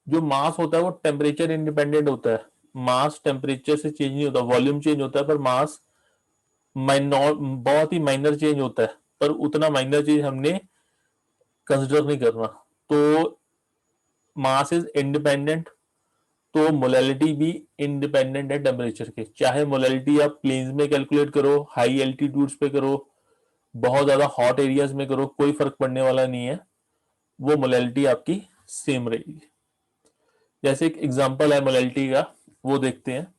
जो मास होता है वो टेम्परेचर इंडिपेंडेंट होता है, मास टेम्परेचर से चेंज नहीं होता, वॉल्यूम चेंज होता है पर मास माइनर, बहुत ही माइनर चेंज होता है, पर उतना माइनर चेंज हमने कंसिडर नहीं करना। तो मास इज इंडिपेंडेंट, तो मोलैलिटी भी इंडिपेंडेंट है टेम्परेचर के। चाहे मोलैलिटी आप प्लेन्स में कैलकुलेट करो, हाई एल्टीट्यूड्स पे करो, बहुत ज्यादा हॉट एरियाज में करो, कोई फर्क पड़ने वाला नहीं है, वो मोलैलिटी आपकी सेम रहेगी। जैसे एक एग्जांपल है मोलैलिटी का, वो देखते हैं।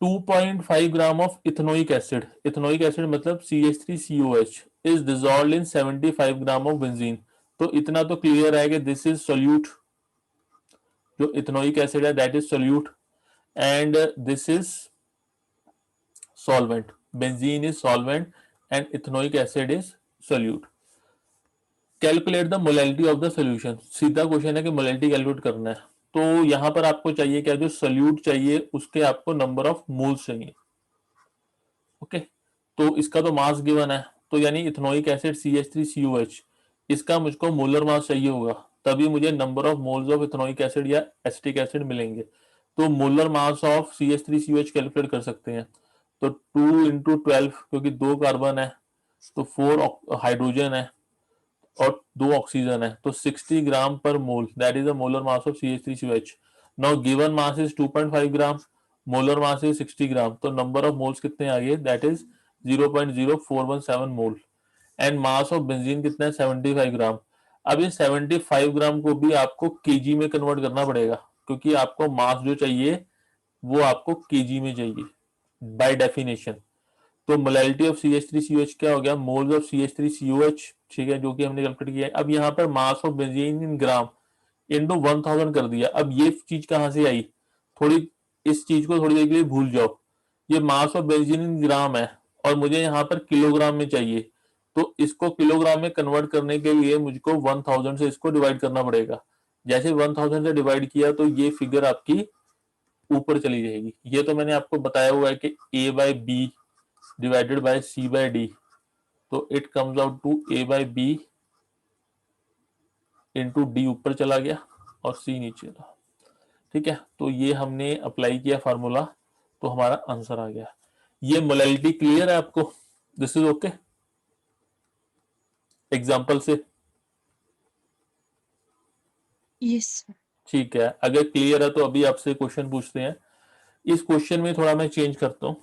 2.5 gram of ethanoic acid, ethanoic acid मतलब CH3COH is dissolved in 75 gram of benzene. तो इतना तो क्लियर है कि दिस इज सोल्यूट, जो इथेनोइक एसिड है that is solute, and this is solvent, benzene is solvent and ethanoic acid is solute। Calculate the molality of the solution, सीधा question है कि मोलैलिटी कैलकुलेट करना है, तो यहां पर आपको चाहिए क्या? जो सोल्यूट चाहिए उसके आपको नंबर ऑफ मोल्स चाहिए। ओके, तो इसका तो मास गिवन है, तो यानी इथेनोइक एसिड CH3COH, इसका मुझको मोलर मास चाहिए होगा, तभी मुझे number of moles of ethanoic acid या एसिटिक एसिड मिलेंगे। तो molar mass of CH3COH calculate कर सकते हैं। तो 2 × 12, क्योंकि 2 कार्बन है तो 4 हाइड्रोजन है और 2 ऑक्सीजन है, तो 60 gram per mole, that is the molar mass of CH3COH। Now given mass is 2.5 gram, molar mass is 60 gram, तो नंबर ऑफ मोल्स कितने आ गए? That is 0.0417 mole. And mass of benzene कितना है? 75 ग्राम। अब ये 75 ग्राम को भी आपको केजी में कन्वर्ट करना पड़ेगा, क्योंकि आपको मास जो चाहिए वो आपको केजी में चाहिए बाय डेफिनेशन। तो मोलैलिटी ऑफ CH3COH क्या हो गया? मोल्स ऑफ CH3COH, ठीक है, जो कि हमने कैलकुलेट किया है। अब यहाँ पर मास of benzene in gram into 1000 कर दिया। अब ये चीज कहां से आई? थोड़ी इस चीज को थोड़ी देर के लिए भूल जाओ, ये मास ऑफ बेंजीन इन ग्राम है और मुझे यहाँ पर किलोग्राम में चाहिए, तो इसको किलोग्राम में कन्वर्ट करने के लिए मुझको 1000 से इसको डिवाइड करना पड़ेगा। जैसे 1000 से डिवाइड किया तो ये फिगर आपकी ऊपर चली जाएगी। ये तो मैंने आपको बताया हुआ है कि A/B डिवाइडेड बाय C/D, तो it comes out to A/B into D ऊपर चला गया और C नीचे था। ठीक है, तो ये हमने अप्लाई किया फार्मूला, तो हमारा आंसर आ गया। ये मोलैलिटी क्लियर है आपको? दिस इज ओके एग्जांपल से? Yes sir. ठीक है, अगर क्लियर है तो अभी आपसे क्वेश्चन पूछते हैं। इस क्वेश्चन में थोड़ा मैं चेंज करता हूं।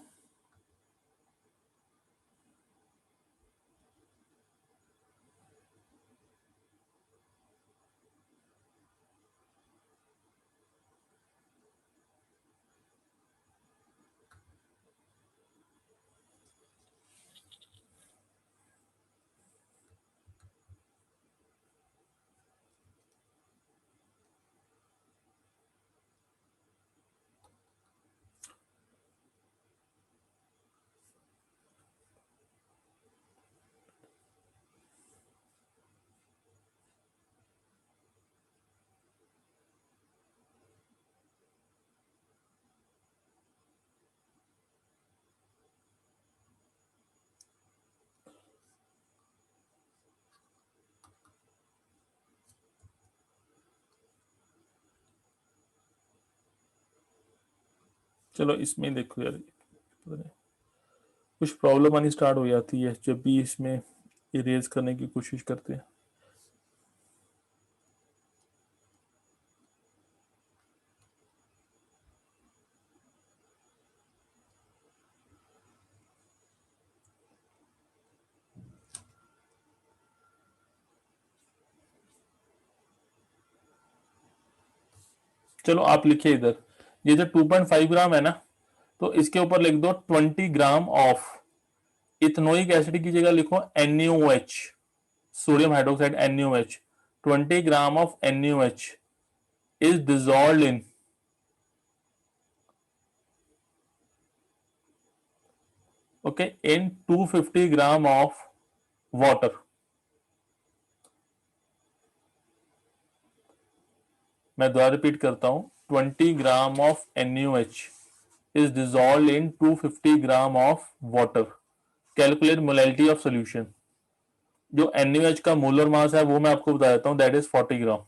चलो इसमें देखो यार, पता नहीं, कुछ प्रॉब्लम आनी स्टार्ट हो जाती है जब भी इसमें इरेज करने की कोशिश करते हैं। चलो आप लिखिए इधर, ये जो 2.5 ग्राम है ना, तो इसके ऊपर लिख दो 20 ग्राम ऑफ इथेनोइक एसिड की जगह लिखो NaOH, sodium hydroxide NaOH। 20 gram of NaOH is dissolve in, okay, in 250 gram of water. मैं दोबारा रिपीट करता हूं, 20 gram of NaOH is dissolved in 250 gram of water. Calculate molality of solution. जो NaOH का molar mass है वो मैं आपको बता देता हूं, दैट इज 40 ग्राम।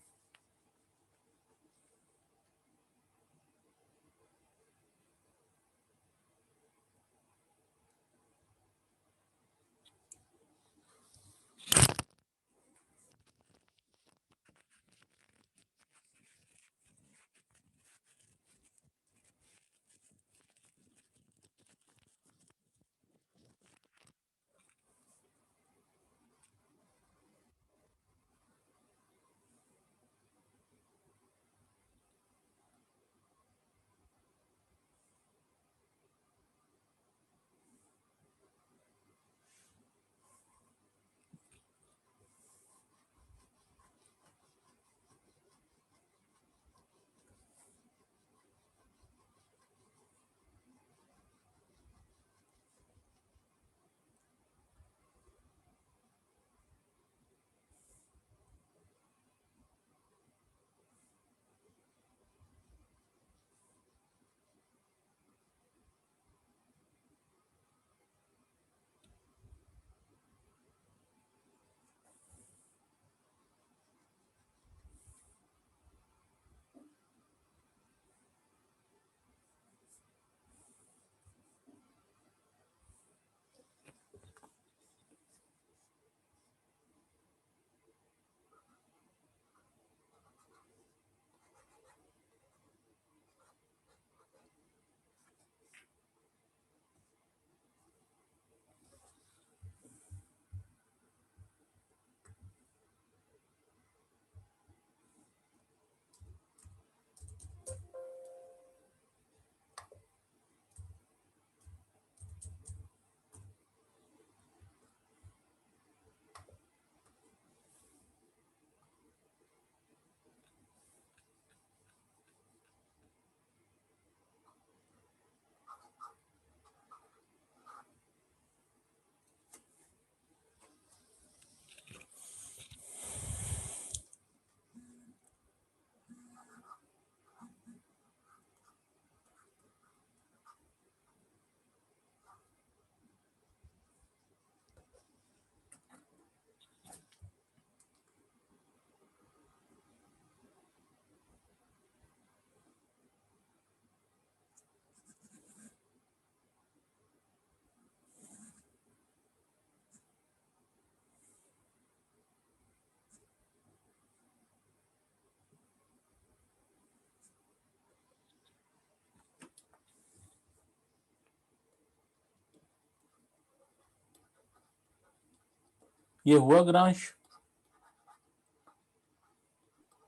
ये हुआ ग्रांश?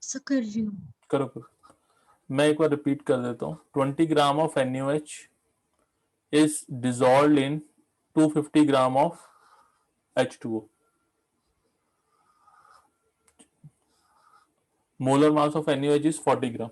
ऐसा कर रही हूँ। करो करो, मैं एक बार रिपीट कर देता हूँ। 20 gram of NaOH is dissolved in 250 gram of H2O। Molar mass of NaOH is 40 gram.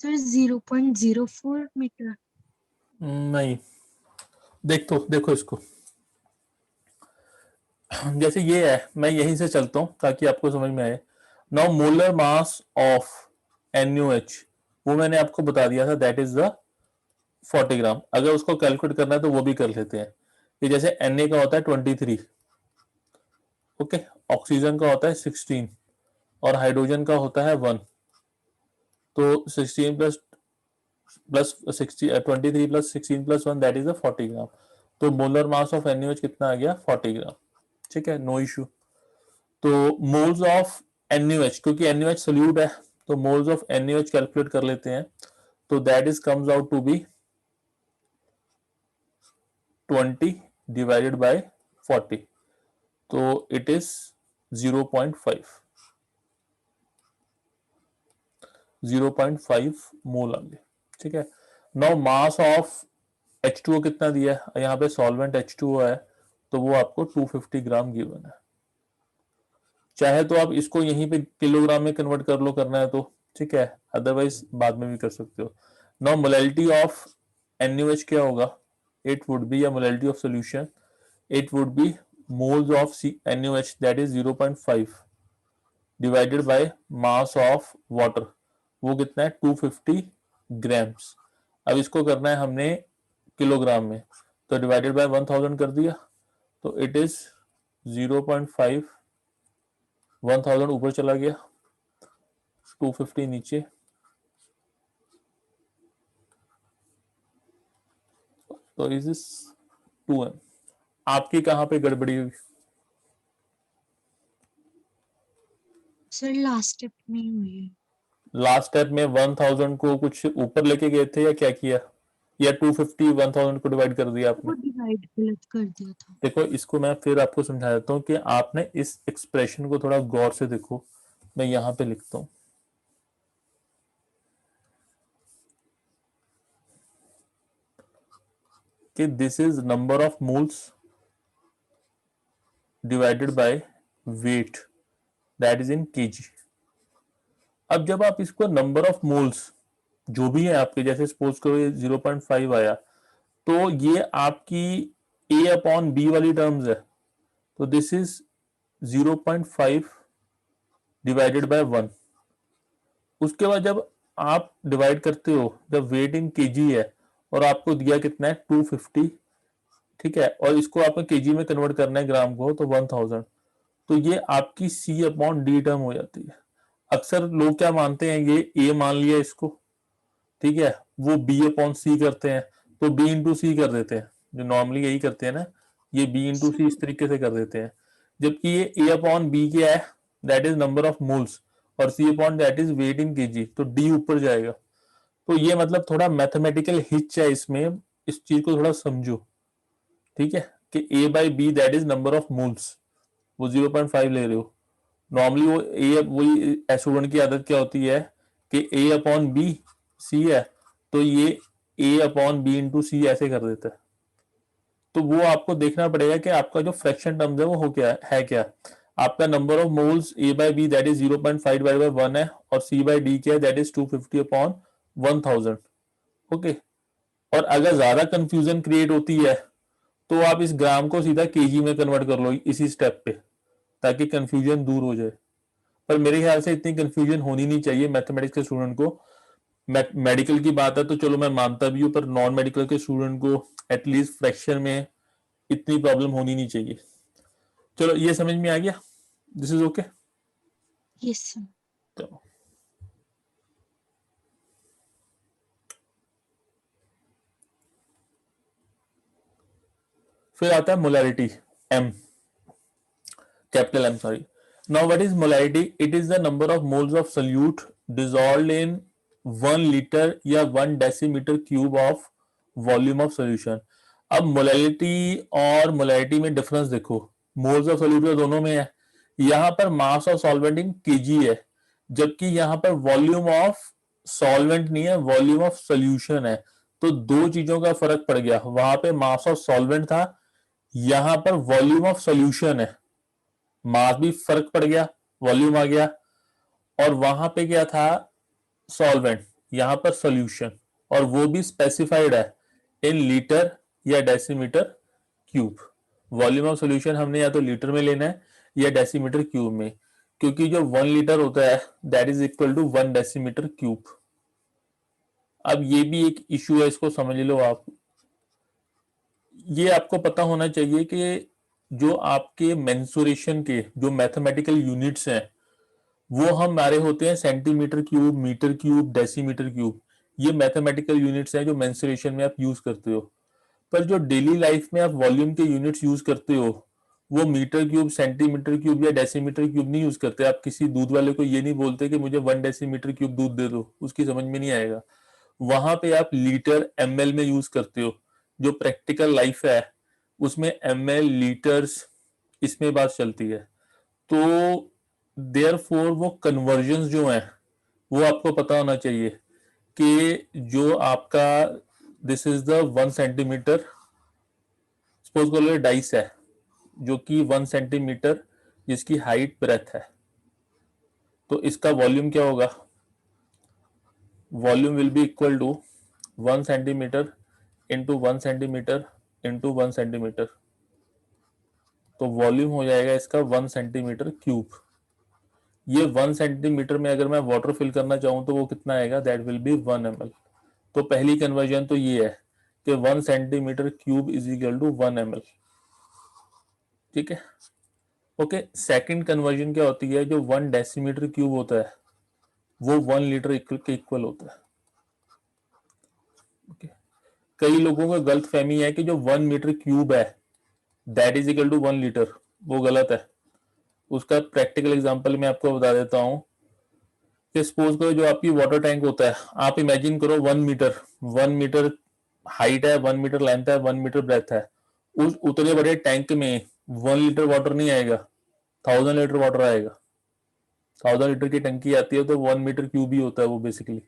Sir 0.04 metre. नहीं, देखो इसको, जैसे ये है, मैं यहीं से चलता हूं ताकि आपको समझ में आए। Now molar mass of NaOH, वो मैंने आपको बता दिया था, दैट इज द 40 ग्राम। अगर उसको कैलकुलेट करना है तो वो भी कर लेते हैं। ये जैसे Na का होता है 23, ओके, ऑक्सीजन का होता है 16 और हाइड्रोजन का होता है 1। तो 16 plus plus 23 plus 16 plus 1 that is the 40 ग्राम। तो मोलर मास ऑफ NaOH कितना आ गया? 40 ग्राम। ठीक है, नो इशू। तो मोल्स ऑफ NaOH, क्योंकि NaOH सोल्यूट है तो मोल्स ऑफ NaOH कैलकुलेट कर लेते हैं। तो that is comes out to be 20 divided by 40, तो इट इज 0.5 मोल आ गया। ठीक है, नाउ मास ऑफ H2O कितना दिया है? यहाँ पे सॉल्वेंट H2O है तो वो आपको 250 ग्राम गिवन है। चाहे तो आप इसको यहीं पे किलोग्राम में कन्वर्ट कर लो, करना है तो, ठीक है, अदरवाइज बाद में भी कर सकते हो। नाउ मोलैलिटी ऑफ NaOH क्या होगा? इट वुड बी, या molality of solution, it would B moles of NaOH that is 0.5 divided by mass of water, वो कितना है? 250 ग्राम्स। अब इसको करना है हमने किलोग्राम में, तो डिवाइडेड बाय 1000 कर दिया, तो इट इज 0.5, 1000 ऊपर चला गया, 250 नीचे, तो इज दिस 2m। आपकी कहां पे गड़बड़ी हुई? सर लास्ट स्टेप में ही हुई है। लास्ट स्टेप में 1000 को कुछ ऊपर लेके गए थे या क्या किया, या 250 1000 को डिवाइड कर दिया आपने? वो डिवाइड गलत कर दिया था। देखो इसको मैं फिर आपको समझा देता हूँ कि आपने इस एक्सप्रेशन को थोड़ा गौर से देखो। मैं यहां पे लिखता हूं कि this is number of moles divided by weight that is in KG. अब जब आप इसको नंबर ऑफ मोल्स जो भी है आपके, जैसे सपोज करो ये 0.5 आया, तो ये आपकी A अपॉन B वाली टर्म्स है, तो दिस इज 0.5 डिवाइडेड बाय 1। उसके बाद जब आप डिवाइड करते हो, जब वेट इन केजी है और आपको दिया कितना है? 250, ठीक है, और इसको आपको केजी में कन्वर्ट करना है ग्राम को, तो 1000, तो ये आपकी C अपॉन D टर्म हो जाती है। अक्सर लोग क्या मानते हैं, ये A मान लिया इसको, ठीक है, वो B अपॉन C करते हैं, तो B इंटू सी कर देते हैं, जो नॉर्मली यही करते हैं ना, ये B इंटू सी इस तरीके से कर देते हैं। जबकि ये A अपॉन B क्या है? That is number of moles, और C upon that is weight in kg, तो D ऊपर जाएगा। तो ये मतलब थोड़ा मैथमेटिकल हिच है इसमें, इस चीज को थोड़ा समझो, ठीक है, कि A by B that is number of moles, वो 0.5 ले रहे हो। नॉर्मली वो ए, वही स्टूडेंट की आदत क्या होती है कि A अपॉन बी सी है, तो ये A अपॉन बी इंटू सी ऐसे कर देता है। तो वो आपको देखना पड़ेगा कि आपका जो फ्रैक्शन टर्म्स है वो हो क्या है, क्या आपका number of moles A by B that is 0.5 divided by 1 है, और C बाई डी क्या है? That is 250 upon 1000। ओके, और अगर ज्यादा कंफ्यूजन क्रिएट होती है तो आप इस ग्राम को सीधा केजी में कन्वर्ट कर लो इसी स्टेप पे, ताकि कंफ्यूजन दूर हो जाए। पर मेरे ख्याल से इतनी कंफ्यूजन होनी नहीं चाहिए मैथमेटिक्स के स्टूडेंट को। मेडिकल की बात है तो चलो मैं मानता भी हूँ, पर नॉन मेडिकल के स्टूडेंट को एटलीस्ट फ्रैक्शन में इतनी प्रॉब्लम होनी नहीं चाहिए। चलो ये समझ में आ गया, this is okay. Yes sir. चलो फिर आता है molarity, M, capital M, sorry. Now what is molarity? It is the number of moles of solute dissolved in 1 litre या 1 decimetre cube of volume of solution. अब molarity और molarity में difference देखो, moles of solute दोनों में है। यहां पर मास ऑफ सॉल्वेंट इन केजी है, जबकि यहां पर वॉल्यूम ऑफ सॉल्वेंट नहीं है, वॉल्यूम ऑफ सोल्यूशन है। तो दो चीजों का फर्क पड़ गया, वहां पे मास ऑफ सॉल्वेंट था, यहां पर वॉल्यूम ऑफ सोल्यूशन है। मास भी फर्क पड़ गया, वॉल्यूम आ गया, और वहां पे क्या था? सॉल्वेंट। यहाँ पर सॉल्यूशन, और वो भी स्पेसिफाइड है इन लीटर या decimetre cube. Volume of solution हमने या तो लीटर में लेना है या डेसीमीटर क्यूब में, क्योंकि जो 1 लीटर होता है that is equal to 1 decimetre cube. अब ये भी एक इशू है, इसको समझ लो आप। ये आपको पता होना चाहिए कि जो आपके मेंसुरेशन के जो मैथमेटिकल यूनिट्स हैं वो हमारे होते हैं centimetre cube, metre cube, decimetre cube. ये मैथमेटिकल यूनिट्स हैं जो मेंसुरेशन में आप यूज करते हो। पर जो डेली लाइफ में आप वॉल्यूम के यूनिट्स यूज करते हो वो मीटर क्यूब, सेंटीमीटर क्यूब या डेसीमीटर क्यूब नहीं यूज करते। आप किसी दूध वाले को ये नहीं बोलते कि मुझे 1 डेसीमीटर क्यूब दूध दे दो, उसकी समझ में नहीं आएगा। वहां पे आप लीटर ml में यूज करते हो। जो प्रैक्टिकल लाइफ है उसमें ml, लीटर्स, इसमें बात चलती है। तो देयरफॉर वो कन्वर्जन्स जो हैं वो आपको पता होना चाहिए कि जो आपका this is the 1 centimetre, suppose कर लो डाइस है जो कि 1 सेंटीमीटर जिसकी हाइट ब्रेथ है, तो इसका वॉल्यूम क्या होगा? Volume will be equal to 1 centimetre into 1 centimetre into 1 centimetre. तो वॉल्यूम हो जाएगा इसका 1 सेंटीमीटर क्यूब। ये 1 सेंटीमीटर में अगर मैं वाटर फिल करना चाहूं तो वो कितना आएगा? That will B 1 ml। तो पहली कन्वर्जन तो ये है कि 1 centimetre cube is equal to 1 ml। ठीक है, ओके। सेकंड कन्वर्जन क्या होती है? जो 1 डेसीमीटर क्यूब होता है वो 1 लीटर के इक्वल होता है। ओके, कई लोगों को गलत फहमी है कि जो 1 मीटर क्यूब है that is equal to 1 litre, वो गलत है। उसका प्रैक्टिकल एग्जांपल मैं आपको बता देता हूं कि सपोज करो जो आपकी वाटर टैंक होता है, आप इमेजिन करो 1 मीटर हाइट है, 1 मीटर लेंथ है, 1 मीटर ब्रेथ है। उस उतने बड़े टैंक में 1 लीटर वाटर नहीं आएगा, 1000 लीटर वाटर आएगा। 1000 लीटर की टंकी आती है तो 1 मीटर क्यूब ही होता है वो बेसिकली।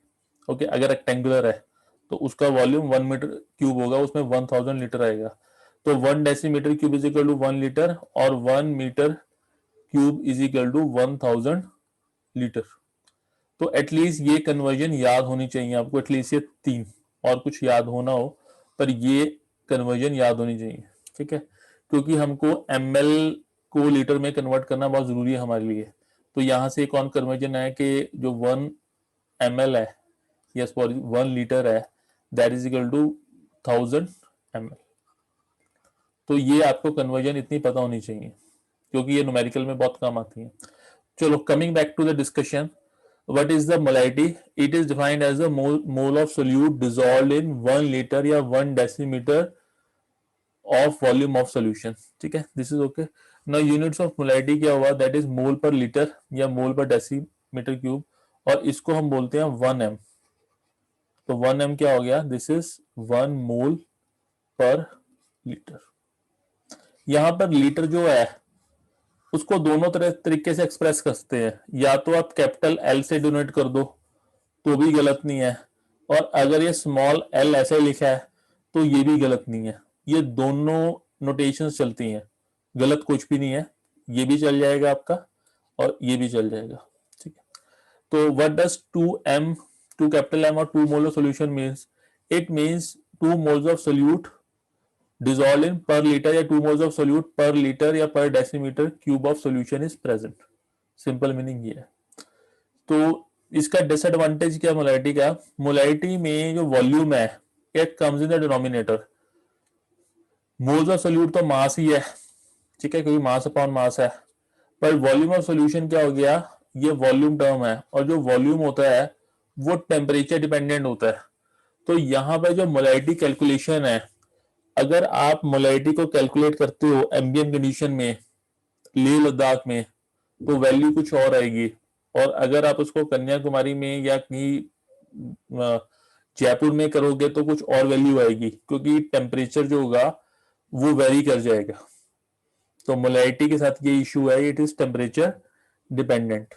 ओके, अगर रेक्टेंगुलर है तो उसका वॉल्यूम 1 मीटर क्यूब होगा, उसमें 1000 लीटर आएगा। तो 1 decimetre cube is equal to 1 litre और 1 metre cube is equal to 1000 litre. तो एटलीस्ट ये कन्वर्जन याद होनी चाहिए आपको, एटलीस्ट ये 3, और कुछ याद होना हो पर ये कन्वर्जन याद होनी चाहिए। ठीक है, क्योंकि हमको ml को लीटर में कन्वर्ट करना बहुत जरूरी है हमारे लिए। तो यहाँ से एक और कन्वर्जन है कि जो 1 ml है या सॉरी 1 लीटर है that is equal to 1000 ml। तो ये आपको कन्वर्जन इतनी पता होनी चाहिए क्योंकि ये न्यूमेरिकल में बहुत काम आती है। चलो, coming back to the discussion, what is the molality? It is defined as the mole of solute dissolved in 1 liter या 1 decimeter of volume of solution। ठीक है, this is okay। now units of molality क्या हुआ? that is mole per liter या mole per decimeter cube, और इसको हम बोलते हैं 1m। तो 1m क्या हो गया? this is 1 mole per liter। यहाँ पर लीटर जो है उसको दोनों तरीके से एक्सप्रेस कर सकते हैं। या तो आप कैपिटल एल से डोनेट कर दो तो भी गलत नहीं है, और अगर ये स्मॉल एल ऐसे लिखा है तो ये भी गलत नहीं है। ये दोनों नोटेशंस चलती हैं, गलत कुछ भी नहीं है। ये भी चल जाएगा आपका और ये भी चल जाएगा। ठीक है, तो what does 2m, 2 capital M और 2 mole of solution means? It means 2 moles of solute dissolved in per liter या 2 moles of solute per liter या per decimeter cube of solution is present। Simple meaning ये है। तो इसका disadvantage क्या molarity का? Molarity में जो वॉल्यूम है it comes in the denominator. Moles of solute तो मास ही है, ठीक है, क्योंकि मास अपॉन मास है। पर वॉल्यूम ऑफ सॉल्यूशन क्या हो गया? ये वॉल्यूम टर्म है, और जो वॉल्यूम होता है वो टेम्परेचर डिपेंडेंट होता है। तो यहाँ पर जो मोलैरिटी कैलकुलेशन है, अगर आप मोलैरिटी को कैलकुलेट करते हो एम्बिएंट कंडीशन में लेह लद्दाख में तो वैल्यू कुछ और आएगी, और अगर आप उसको कन्याकुमारी में या कहीं जयपुर में करोगे तो कुछ और वैल्यू आएगी, क्योंकि टेम्परेचर जो होगा वो वेरी कर जाएगा। तो मोलैरिटी के साथ ये इशू है, it is temperature dependent.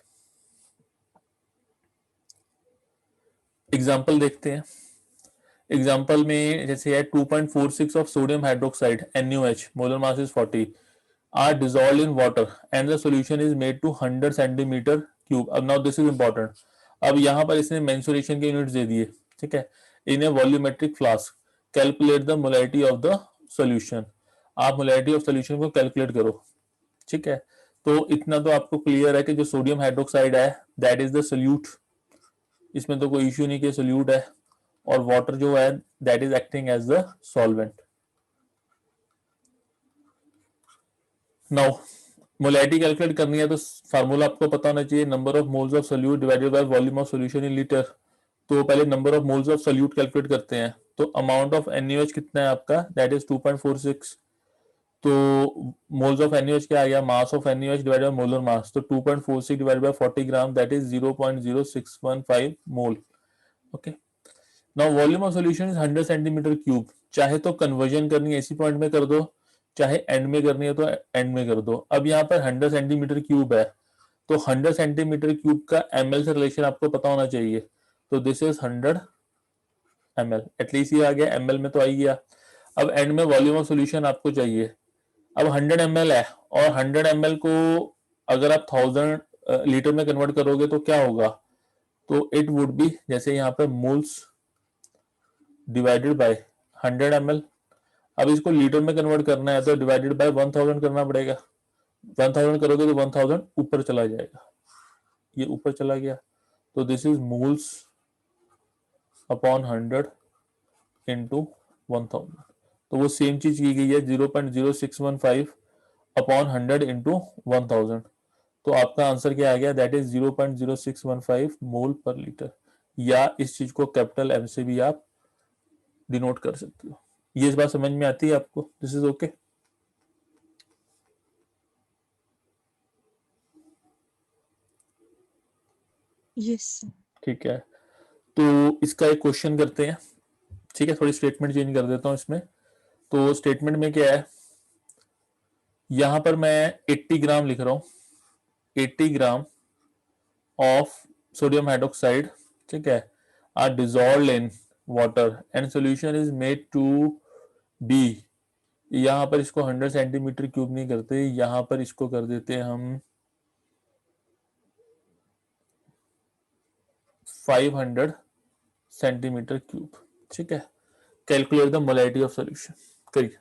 Example देखते हैं। एग्जाम्पल में जैसे है 2.46 of sodium hydroxide NaOH, molar mass is 40, are dissolved in water and the solution is made to 100 centimetre cube. अब नाउ दिस इज इंपॉर्टेंट। अब यहाँ पर इसने मेंसुरेशन के यूनिट्स दे दिए, ठीक है, in a volumetric flask calculate the molarity of the solution, आप मोलैरिटी ऑफ सॉल्यूशन को कैलकुलेट करो, ठीक है। तो इतना तो आपको क्लियर है कि जो सोडियम हाइड्रोक्साइड है दैट इज द सोल्यूट, इसमें तो कोई इश्यू नहीं कि सोल्यूट है, और वाटर जो है that is acting as the solvent. Now molarity calculate करनी है तो फार्मूला आपको पता होना चाहिए, number of moles of solute divided by volume of solution in litre. तो पहले number of moles of solute calculate करते हैं, तो अमाउंट ऑफ NaOH कितना है आपका, दैट इज 2.46। तो मोल्स ऑफ NaOH क्या आ गया, मास of NaOH divided by molar mass, तो 2.46 divided by 40 gram that is 0.0615 mole. Okay, now volume of solution is 100 centimetre cube. चाहे तो कन्वर्जन करनी है इसी पॉइंट में कर दो, चाहे एंड में करनी है तो एंड में कर दो। अब यहाँ पर 100 सेंटीमीटर क्यूब है, तो 100 सेंटीमीटर क्यूब का ml से रिलेशन आपको पता होना चाहिए, तो दिस इज 100 ml, एटलीस्ट ये आ गया, ml में तो आ ही गया। अब एंड में वॉल्यूम ऑफ सॉल्यूशन आपको चाहिए, अब 100 ml है, और 100 ml को अगर आप 1000 लीटर में कन्वर्ट करोगे तो क्या होगा, तो इट वुड बी, जैसे यहाँ पे मोल्स डिवाइडेड बाय 100 ml। अब इसको लीटर में कन्वर्ट करना है तो डिवाइडेड बाय 1000 करना पड़ेगा, 1000 करोगे तो 1000 ऊपर चला जाएगा, ये ऊपर चला गया, तो this is moles upon 100 into 1000। तो वो सेम चीज की गई है, 0.0615 अपॉन 100 इंटू 1000। तो आपका आंसर क्या आ गया, दैट इज 0.0615 मोल पर लीटर, या इस चीज को कैपिटल M से भी आप डिनोट कर सकते हो। ये इस बात समझ में आती है आपको, दिस इज ओके। यस ठीक है, तो इसका एक क्वेश्चन करते हैं, ठीक है, थोड़ी स्टेटमेंट चेंज कर देता हूँ इसमें। तो स्टेटमेंट में क्या है, यहां पर मैं 80 ग्राम लिख रहा हूं, 80 ग्राम ऑफ सोडियम हाइड्रोक्साइड, ठीक है, are dissolved in water and solution is made to be, यहां पर इसको 100 सेंटीमीटर क्यूब नहीं करते, यहां पर इसको कर देते हैं हम 500 सेंटीमीटर क्यूब, ठीक है। Calculate the molarity of solution करिए।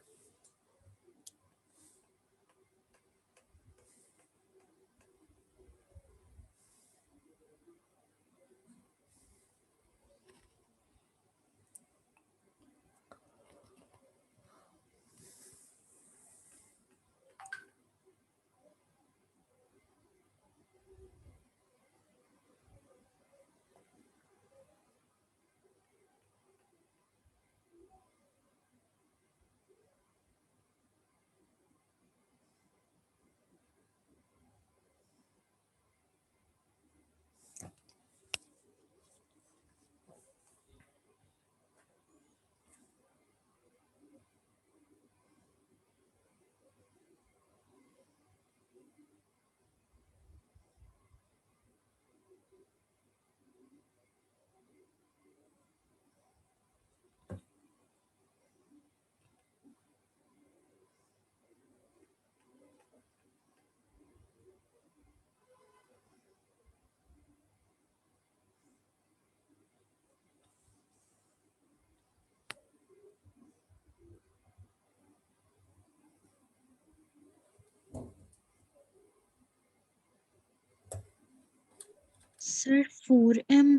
Sir 4m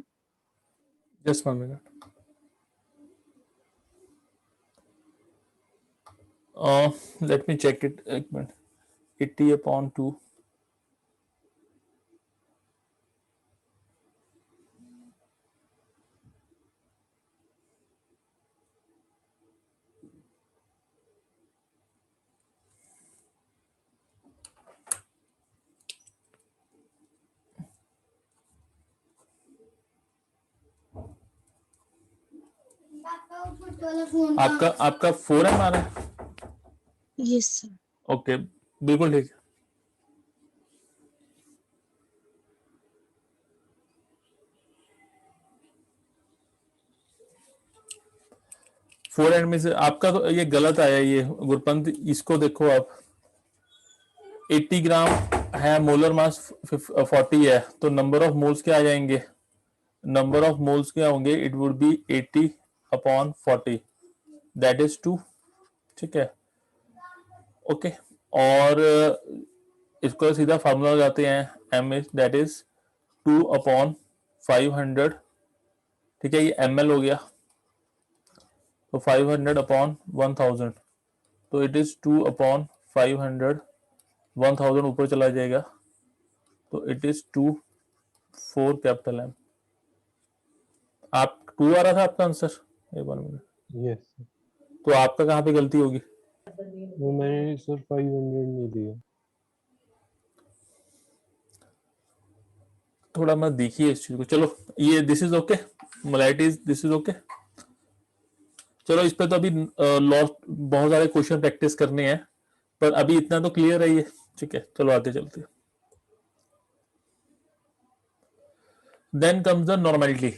just 1 minute, let me check it, एक मिनट, 80 अपॉन 2, आपका 4m आ रहा है, यस सर ओके, बिल्कुल ठीक है। फोर एंड में से आपका तो ये गलत आया, ये गुरपंत, इसको देखो आप, 80 ग्राम है, मोलर मास 40 है, तो नंबर ऑफ मोल्स क्या आ जाएंगे, नंबर ऑफ मोल्स क्या होंगे, it would B 80/40, that is 2। ठीक है, ओके। और इसको सीधा फार्मूला लगाते हैं, एम इज दैट इज 2/500। ठीक है, ये ml हो गया, तो 500/1000, तो इट इज 2/500, 1000 ऊपर चला जाएगा, तो इट इज 4 कैपिटल M। आप 2 आ रहा था आपका आंसर, एक बार मिनट, यस तो आपका कहाँ पे गलती होगी? वो मैंने सर 500 नहीं दिया। थोड़ा मत देखिए इस चीज को। चलो ये this is okay, molality this is okay. चलो इस पे तो अभी लॉस बहुत सारे क्वेश्चन प्रैक्टिस करने हैं, पर अभी इतना तो क्लियर है ये। ठीक है, चलो आगे चलते हैं। Then comes the normality.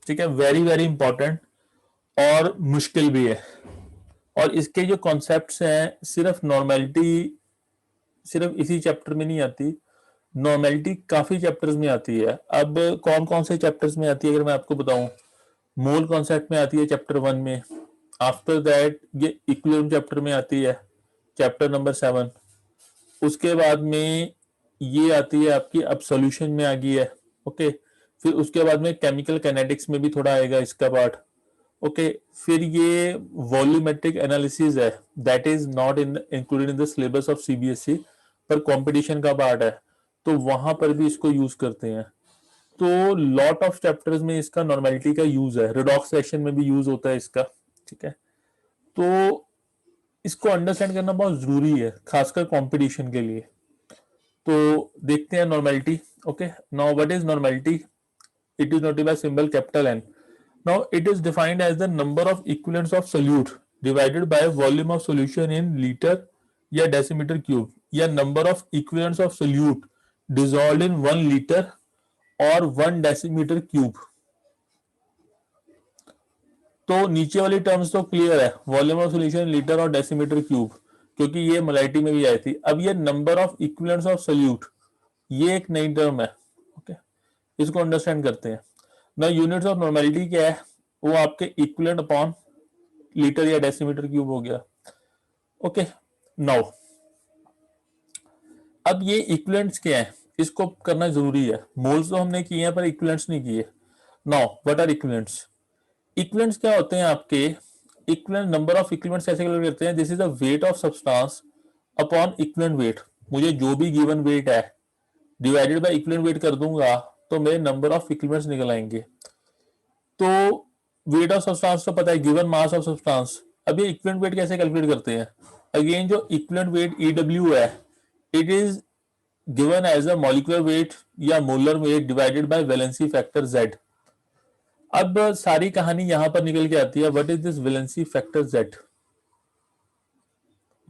ठीक है, वेरी वेरी इंपॉर्टेंट और मुश्किल भी है। और इसके जो कॉन्सेप्ट्स हैं, सिर्फ नॉर्मेलिटी सिर्फ इसी चैप्टर में नहीं आती, नॉर्मेलिटी काफी चैप्टर्स में आती है। अब कौन कौन से चैप्टर्स में आती है अगर मैं आपको बताऊं, मोल कॉन्सेप्ट में आती है चैप्टर 1 में। आफ्टर दैट ये इक्विलिब्रियम चैप्टर में आती है, चैप्टर नंबर 7। उसके बाद में ये आती है आपकी अब सॉल्यूशन में आ गई है, ओके। फिर उसके बाद में केमिकल काइनेटिक्स में भी थोड़ा आएगा इसका पार्ट, ओके। फिर ये वॉल्यूमेट्रिक एनालिसिस है, that is not included in the syllabus of CBSE, पर कंपटीशन का पार्ट है, तो वहां पर भी इसको यूज करते हैं। तो लॉट ऑफ चैप्टर्स में इसका नॉर्मेलिटी का यूज है, रिडॉक्स सेक्शन में भी यूज होता है इसका। ठीक है, तो इसको अंडरस्टैंड करना बहुत जरूरी है, खासकर कंपटीशन के लिए। तो देखते हैं normality, okay. Now what is normality? It is noted bye symbol capital N। Now it is defined as the number of equivalents of solute divided by volume of solution in liter या decimeter cube, या number of equivalents of solute dissolved in 1 liter और 1 decimeter cube। तो नीचे वाली terms तो clear है, volume of solution litre और decimetre cube, क्योंकि ये मोलाइटी में भी आई थी। अब ये number of equivalents of solute, ये एक नई टर्म है, ओके। इसको अंडरस्टैंड करते हैं ना। यूनिट्स ऑफ नॉर्मेलिटी क्या है, वो आपके इक्विवेलेंट अपॉन लीटर या डेसीमीटर क्यूब हो गया, ओके। नाउ अब ये इक्विवेलेंट्स क्या है, इसको करना जरूरी है। मोल्स तो हमने किए हैं पर इक्विवेलेंट्स नहीं किए। Now what are equivalents? Equivalents क्या होते हैं आपके? इक्विवेलेंट नंबर ऑफ इक्विवेलेंट्स कैसे कैलकुलेट करते हैं? This is the weight of substance upon equivalent weight. मुझे जो भी गिवन वेट है डिवाइडेड बाय इक्विवेलेंट वेट कर दूंगा, तो मेरे नंबर ऑफ इक्विवेलेंट्स निकल आएंगे। तो वेट ऑफ सब्सटेंस तो पता है, गिवन मास ऑफ सब्सटेंस। अब ये इक्विवेलेंट वेट कैसे कैलकुलेट करते हैं? अगेन जो इक्विवेलेंट वेट EW है, it is given as a molecular weight या molar weight divided by valency factor Z। अब सारी कहानी यहां पर निकल के आती है, what is this valency factor Z?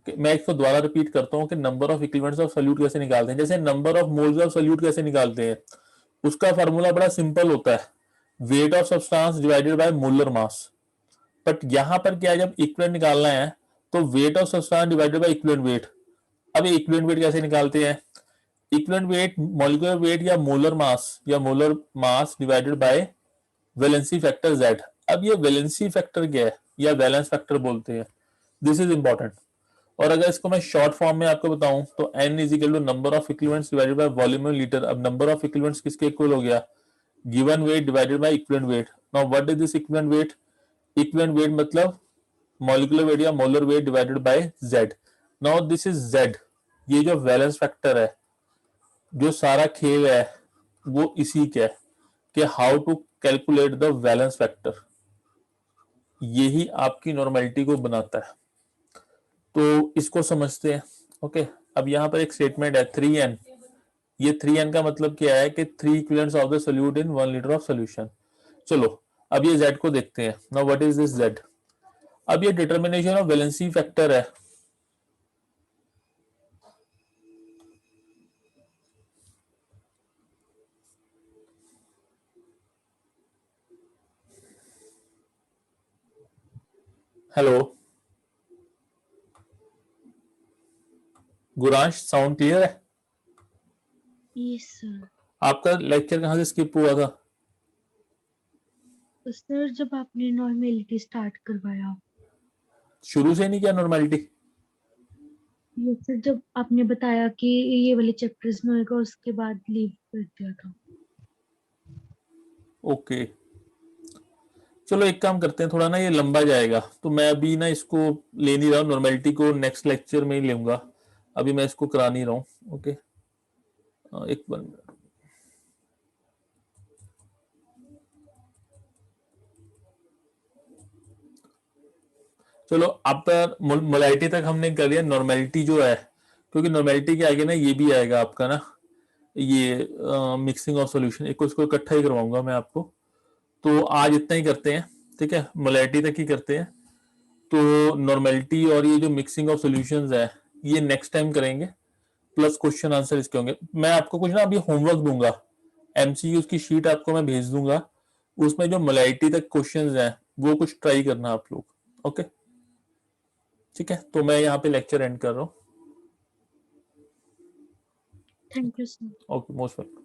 मैं इसको दोबारा रिपीट करता हूं कि number of equivalents of solute कैसे निकालते हैं। जैसे number of moles of solute कैसे निकालते हैं, उसका फार्मूला बड़ा सिंपल होता है, wait of substance divided by molar mass. But यहां पर क्या है, जब इक्विवेलेंट निकालना है तो wait of substance divided by equivalent wait. अब इक्विवेलेंट वेट कैसे निकालते हैं? इक्विवेलेंट वेट मॉलिक्यूलर वेट या molar mass divided by valency factor Z। अब ये वैलेंसी फैक्टर क्या है, या वैलेंस फैक्टर बोलते हैं, दिस इज इंपॉर्टेंट। और अगर इसको मैं शॉर्ट फॉर्म में आपको बताऊं तो N is equal to number of equivalents divided by volume in litre. अब नंबर ऑफ इक्विवेलेंट्स किसके इक्वल हो गया? Given weight divided by equivalent weight. Now what is this equivalent weight? Equivalent weight मतलब molecular weight या molar weight divided by Z। Now this is Z, ये जो valence factor है, जो सारा खेल है वो इसी का है कि how to calculate the valence factor. यही आपकी नॉर्मेलिटी को बनाता है, तो इसको समझते हैं, ओके। अब यहां पर एक स्टेटमेंट है 3N। ये 3N का मतलब क्या है कि 3 equivalents of the solute in 1 litre of solution. चलो अब ये Z को देखते हैं। Now what is this Z? अब ये डिटर्मिनेशन ऑफ वैलेंसी फैक्टर है। हेलो गुरांश, साउंड क्लियर है? Yes sir. आपका लेक्चर कहां से स्किप हुआ था? सर जब आपने नॉर्मेलिटी स्टार्ट करवाया, शुरू से नहीं किया नॉर्मेलिटी? ये सर जब आपने बताया कि ये वाले चैप्टर्स में होगा, उसके बाद लीव कर दिया था। ओके, चलो एक काम करते हैं, थोड़ा ना ये लंबा जाएगा, तो मैं अभी ना इसको ले नहीं रहा हूँ, नॉर्मेलिटी को नेक्स्ट लेक्चर में ही लूंगा, अभी मैं इसको करा नहीं रहा हूँ। ओके, एक मिनट। चलो अब तक मोलाइटी तक हमने कर लिया, नॉर्मेलिटी जो है, क्योंकि नॉर्मेलिटी के आगे ना ये भी आएगा आपका ना, ये मिक्सिंग ऑफ सॉल्यूशन, एक को इसको इकट्ठा ही करवाऊंगा मैं आपको। तो आज इतना ही करते हैं, ठीक है, मोलाइटी तक ही करते हैं। तो नॉर्मेलिटी और ये जो मिक्सिंग ऑफ सॉल्यूशंस है, ये नेक्स्ट टाइम करेंगे, प्लस क्वेश्चन आंसर इसके होंगे। मैं आपको कुछ ना अभी होमवर्क दूंगा, एमसीक्यूज की शीट आपको मैं भेज दूंगा, उसमें जो मोलाइटी तक क्वेश्चंस हैं वो कुछ ट्राई करना आप लोग। ओके, ठीक है, तो मैं यहाँ पे लेक्चर एंड कर रहा हूँ। Thank you sir. Okay, most welcome.